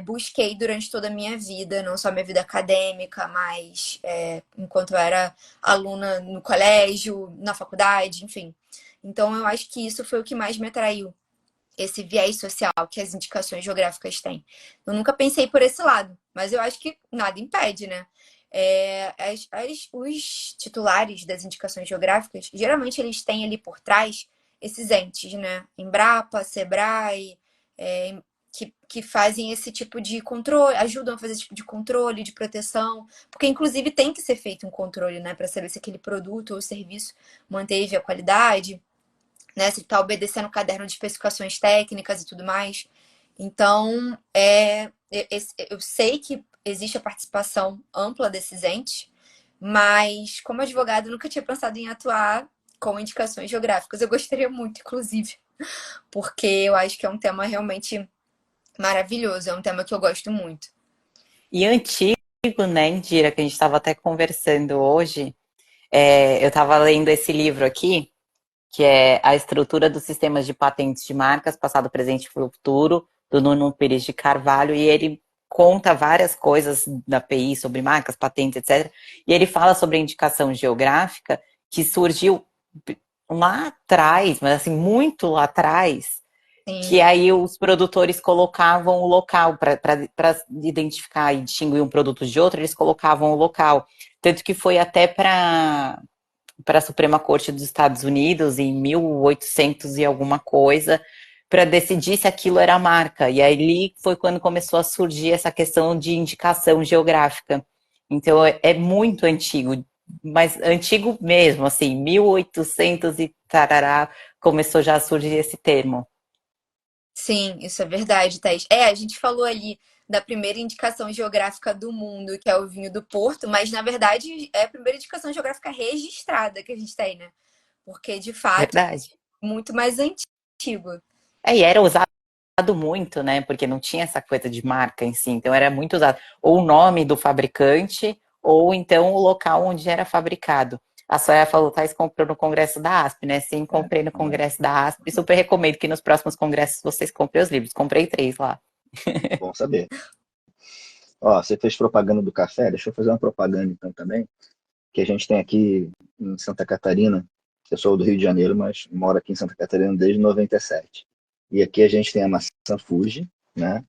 busquei durante toda a minha vida, não só minha vida acadêmica, mas enquanto eu era aluna no colégio, na faculdade, enfim. Então eu acho que isso foi o que mais me atraiu, esse viés social que as indicações geográficas têm. Eu nunca pensei por esse lado, mas eu acho que nada impede, né? Os titulares das indicações geográficas, geralmente eles têm ali por trás esses entes, né? Embrapa, Sebrae, que fazem esse tipo de controle, ajudam a fazer esse tipo de controle, de proteção, porque inclusive tem que ser feito um controle, né, para saber se aquele produto ou serviço manteve a qualidade, né, se está obedecendo o caderno de especificações técnicas e tudo mais. Então, eu sei que existe a participação ampla desses entes, mas como advogado, eu nunca tinha pensado em atuar com indicações geográficas. Eu gostaria muito, inclusive, porque eu acho que é um tema realmente maravilhoso, é um tema que eu gosto muito. E antigo, né, Indira, que a gente estava até conversando hoje, eu estava lendo esse livro aqui, que é A Estrutura dos Sistemas de Patentes de Marcas, Passado, Presente e Futuro, do Nuno Pires de Carvalho, e ele conta várias coisas da API sobre marcas, patentes, etc. E ele fala sobre a indicação geográfica, que surgiu lá atrás, mas assim, muito lá atrás, Sim, que aí os produtores colocavam o local para identificar e distinguir um produto de outro, eles colocavam o local. Tanto que foi até para a Suprema Corte dos Estados Unidos em 1800 e alguma coisa, para decidir se aquilo era marca. E aí foi quando começou a surgir essa questão de indicação geográfica. Então é muito antigo, mas antigo mesmo, assim, 1800 e tarará, começou já a surgir esse termo. sim, isso é verdade, Thaís. A gente falou ali da primeira indicação geográfica do mundo, que é o vinho do Porto, mas na verdade é a primeira indicação geográfica registrada que a gente tem, né? Porque de fato Verdade. é muito mais antigo. E era usado muito, né? Porque não tinha essa coisa de marca em si, então era muito usado. Ou o nome do fabricante, ou então o local onde era fabricado. A Soraya falou, Thais comprou no congresso da ASP, né? Sim, comprei no congresso da ASP. Super recomendo que nos próximos congressos vocês comprem os livros. Comprei 3 lá. Bom saber. Ó, você fez propaganda do café, deixa eu fazer uma propaganda então também, que a gente tem aqui em Santa Catarina. Eu sou do Rio de Janeiro, mas moro aqui em Santa Catarina desde 97. E aqui a gente tem a maçã Fuji, né?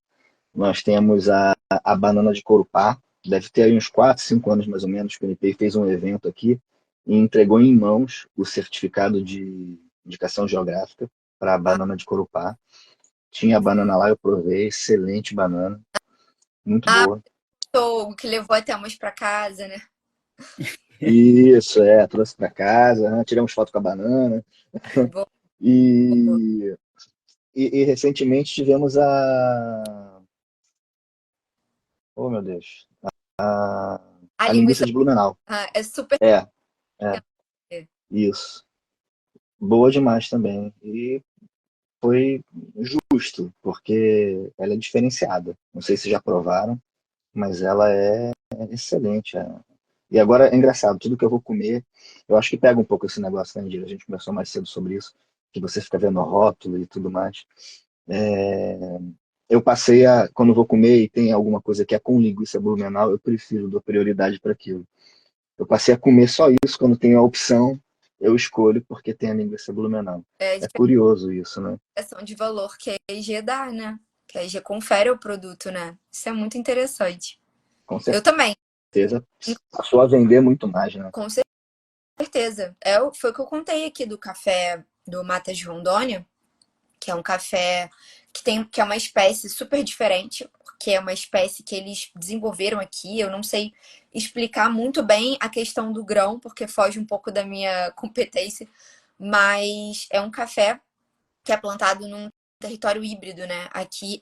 Nós temos a banana de Corupá, deve ter aí uns 4, 5 anos mais ou menos, que o NPI fez um evento aqui e entregou em mãos o certificado de indicação geográfica para a banana de Corupá. Tinha a banana lá, eu provei, excelente banana, muito Ah, boa. o que levou até umas para casa, né? Isso, trouxe para casa, né, tiramos foto com a banana. Boa. E recentemente tivemos Oh, meu Deus. A, A a linguiça linguiça de Blumenau. é super. É, é, isso. Boa demais também. E foi justo, porque ela é diferenciada. Não sei se já provaram, mas ela é excelente. E agora é engraçado, tudo que eu vou comer, eu acho que pega um pouco esse negócio, né, Indira? A gente conversou mais cedo sobre isso, que você fica vendo o rótulo e tudo mais. É, eu passei a, quando eu vou comer e tem alguma coisa que é com linguiça blumenau, eu prefiro, dou prioridade para aquilo. Eu passei a comer só isso, quando tem a opção, eu escolho porque tem a linguiça blumenau. É, É curioso isso, né? diferenciação de valor que a EG dá, né? Que a EG confere ao produto, né? Isso é muito interessante. Com Eu também, certeza passou a vender muito mais, né? com certeza. Foi o que eu contei aqui do café do Matas de Rondônia, que é um café que é uma espécie super diferente, porque é uma espécie que eles desenvolveram aqui. Eu não sei explicar muito bem a questão do grão, porque foge um pouco da minha competência, mas é um café que é plantado num território híbrido, né? Aqui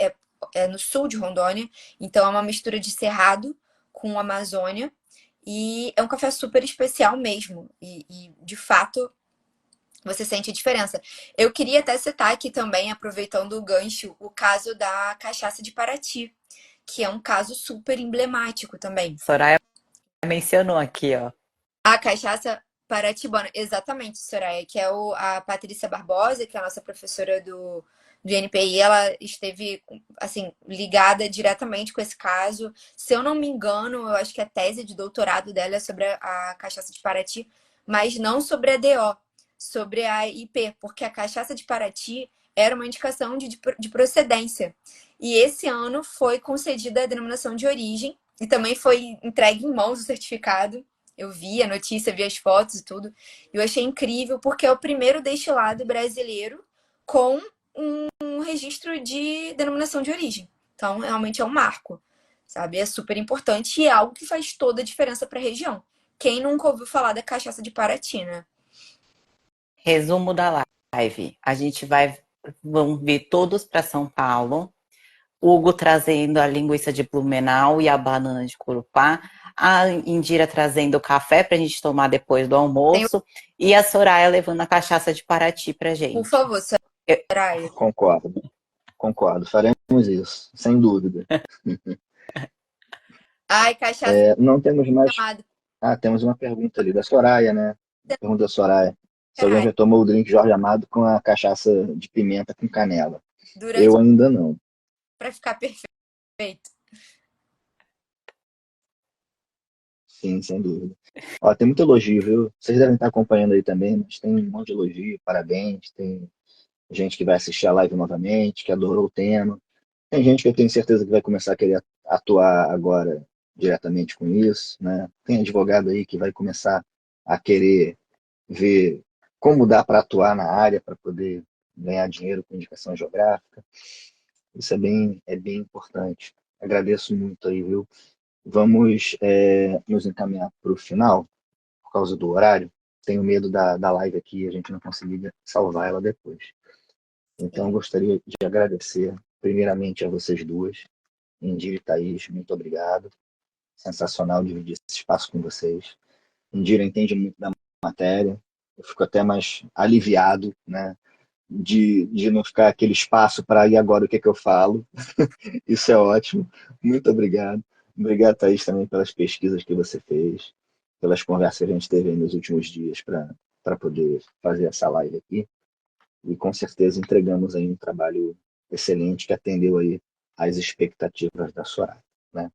é no sul de Rondônia, então é uma mistura de cerrado com Amazônia. E é um café super especial mesmo. E de fato, você sente a diferença. Eu queria até citar aqui também, aproveitando o gancho, o caso da cachaça de Paraty, que é um caso super emblemático também. Soraya mencionou aqui, ó. A cachaça paratibana, exatamente, Soraya, que é a Patrícia Barbosa, que é a nossa professora do NPI, ela esteve, assim, ligada diretamente com esse caso. Se eu não me engano, eu acho que a tese de doutorado dela é sobre a cachaça de Paraty, mas não sobre a DO, sobre a IP, porque a cachaça de Paraty era uma indicação de procedência. E esse ano foi concedida a denominação de origem, e também foi entregue em mãos o certificado. Eu vi a notícia, vi as fotos e tudo. E eu achei incrível, porque é o primeiro destilado brasileiro com um registro de denominação de origem. Então, realmente é um marco, sabe? É super importante e é algo que faz toda a diferença para a região. Quem nunca ouviu falar da cachaça de Paraty, né? Resumo da live. Vão vir todos para São Paulo. Hugo trazendo a linguiça de Blumenau e a banana de Corupá. A Indira trazendo o café para a gente tomar depois do almoço. E a Soraya levando a cachaça de Paraty para Por gente. favor, Soraya. Concordo, concordo. Faremos isso, sem dúvida. Ai, cachaça Não temos mais. amada. Ah, temos uma pergunta ali da Soraya, né? Pergunta da Soraya. Se alguém Caralho. já tomou o drink Jorge Amado com a cachaça de pimenta com canela. Durante Eu ainda não. para ficar perfeito. Sim, sem dúvida. Ó, tem muito elogio, viu? Vocês devem estar acompanhando aí também, mas tem um monte de elogio, parabéns. Tem gente que vai assistir a live novamente, que adorou o tema. Tem gente que eu tenho certeza que vai começar a querer atuar agora diretamente com isso, né? Tem advogado aí que vai começar a querer ver como dá para atuar na área para poder ganhar dinheiro com indicação geográfica. Isso é bem importante. Agradeço muito aí, viu? Vamos nos encaminhar para o final, por causa do horário. Tenho medo da live aqui e a gente não conseguir salvar ela depois. Então, eu gostaria de agradecer, primeiramente, a vocês duas, Indira e Thaís, muito obrigado. Sensacional dividir esse espaço com vocês. Indira entende muito da matéria, eu fico até mais aliviado, né, de não ficar aquele espaço para ir agora o que é que eu falo. Isso é ótimo. Muito obrigado. Obrigado, Thaís, também pelas pesquisas que você fez, pelas conversas que a gente teve aí nos últimos dias para poder fazer essa live aqui. E com certeza entregamos aí um trabalho excelente que atendeu aí às expectativas da Soraya, né?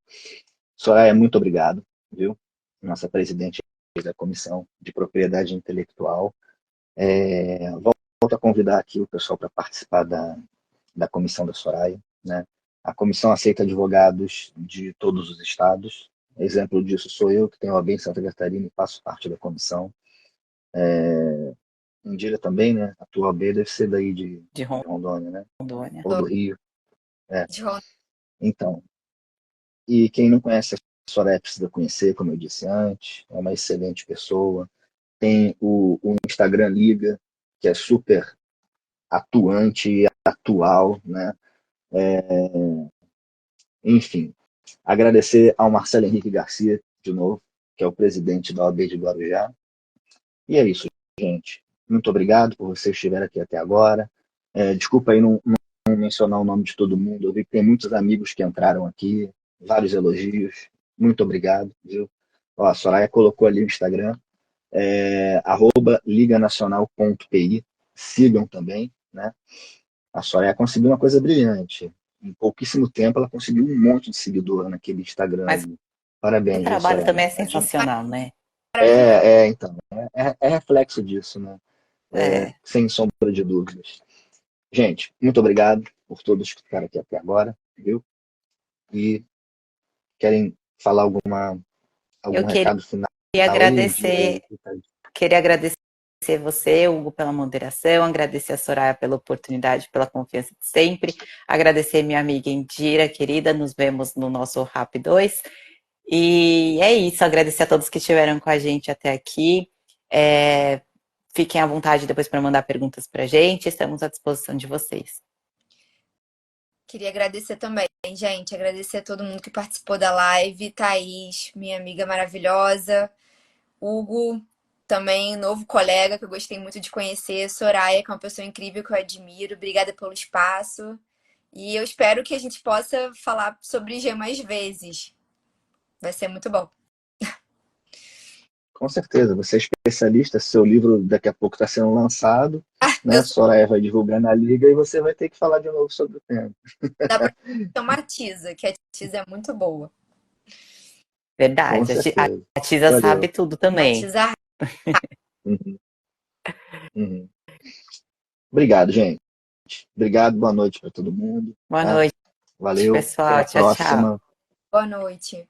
Soraya, muito obrigado, viu? Nossa presidente da Comissão de Propriedade Intelectual. Volto a convidar aqui o pessoal para participar da comissão da Soraya, né? A comissão aceita advogados de todos os estados. Exemplo disso sou eu, que tenho OAB em Santa Catarina e faço parte da comissão. Indira também, né? A tua OAB deve ser daí de De Rondônia, né? Rondônia. Ou do Rio. De Ron- Então, e quem não conhece a Soraya precisa conhecer, como eu disse antes, é uma excelente pessoa. Tem o Instagram Liga, que é super atuante e atual, né? Enfim, Agradecer ao Marcelo Henrique Garcia, de novo, que é o presidente da OAB de Guarujá. E é isso, gente. Muito obrigado por vocês estiverem aqui até agora. Desculpa aí não mencionar o nome de todo mundo. Eu vi que tem muitos amigos que entraram aqui, vários elogios. Muito obrigado, viu? Ó, a Soraya colocou ali o Instagram, @liganacional.pi. Sigam também, né? A Soraya conseguiu uma coisa brilhante. Em pouquíssimo tempo, ela conseguiu um monte de seguidor naquele Instagram Mas ali. o Parabéns, viu, trabalho Soraya? também é sensacional, né? Maravilhoso. Então. É reflexo disso, né? É. Sem sombra de dúvidas. Gente, muito obrigado por todos que ficaram aqui até agora, viu? E querem falar algum Eu queria recado final aí, Indira? agradecer, queria agradecer você, Hugo, pela moderação, agradecer a Soraya pela oportunidade, pela confiança de sempre, agradecer minha amiga Indira, querida, nos vemos no nosso RAP 2. E é isso, agradecer a todos que estiveram com a gente até aqui. Fiquem à vontade depois para mandar perguntas para a gente, estamos à disposição de vocês. Queria agradecer também, gente. Agradecer a todo mundo que participou da live. Thaís, minha amiga maravilhosa. Hugo, também novo colega que eu gostei muito de conhecer. Soraya, que é uma pessoa incrível que eu admiro. Obrigada pelo espaço. E eu espero que a gente possa falar sobre G mais vezes. Vai ser muito bom. Com certeza, você é especialista, seu livro daqui a pouco está sendo lançado, Eu né? Soraya vai divulgar na liga e você vai ter que falar de novo sobre o tema. dá pra chamar Tisa, que a Tisa é muito boa. Com Verdade, certeza. a Tisa sabe Valeu. tudo A também. Tisa Uhum, uhum. Obrigado, gente. Obrigado, boa noite para todo mundo. Boa Tá? noite, Valeu, até pessoal. a Tchau, tchau. próxima. boa noite.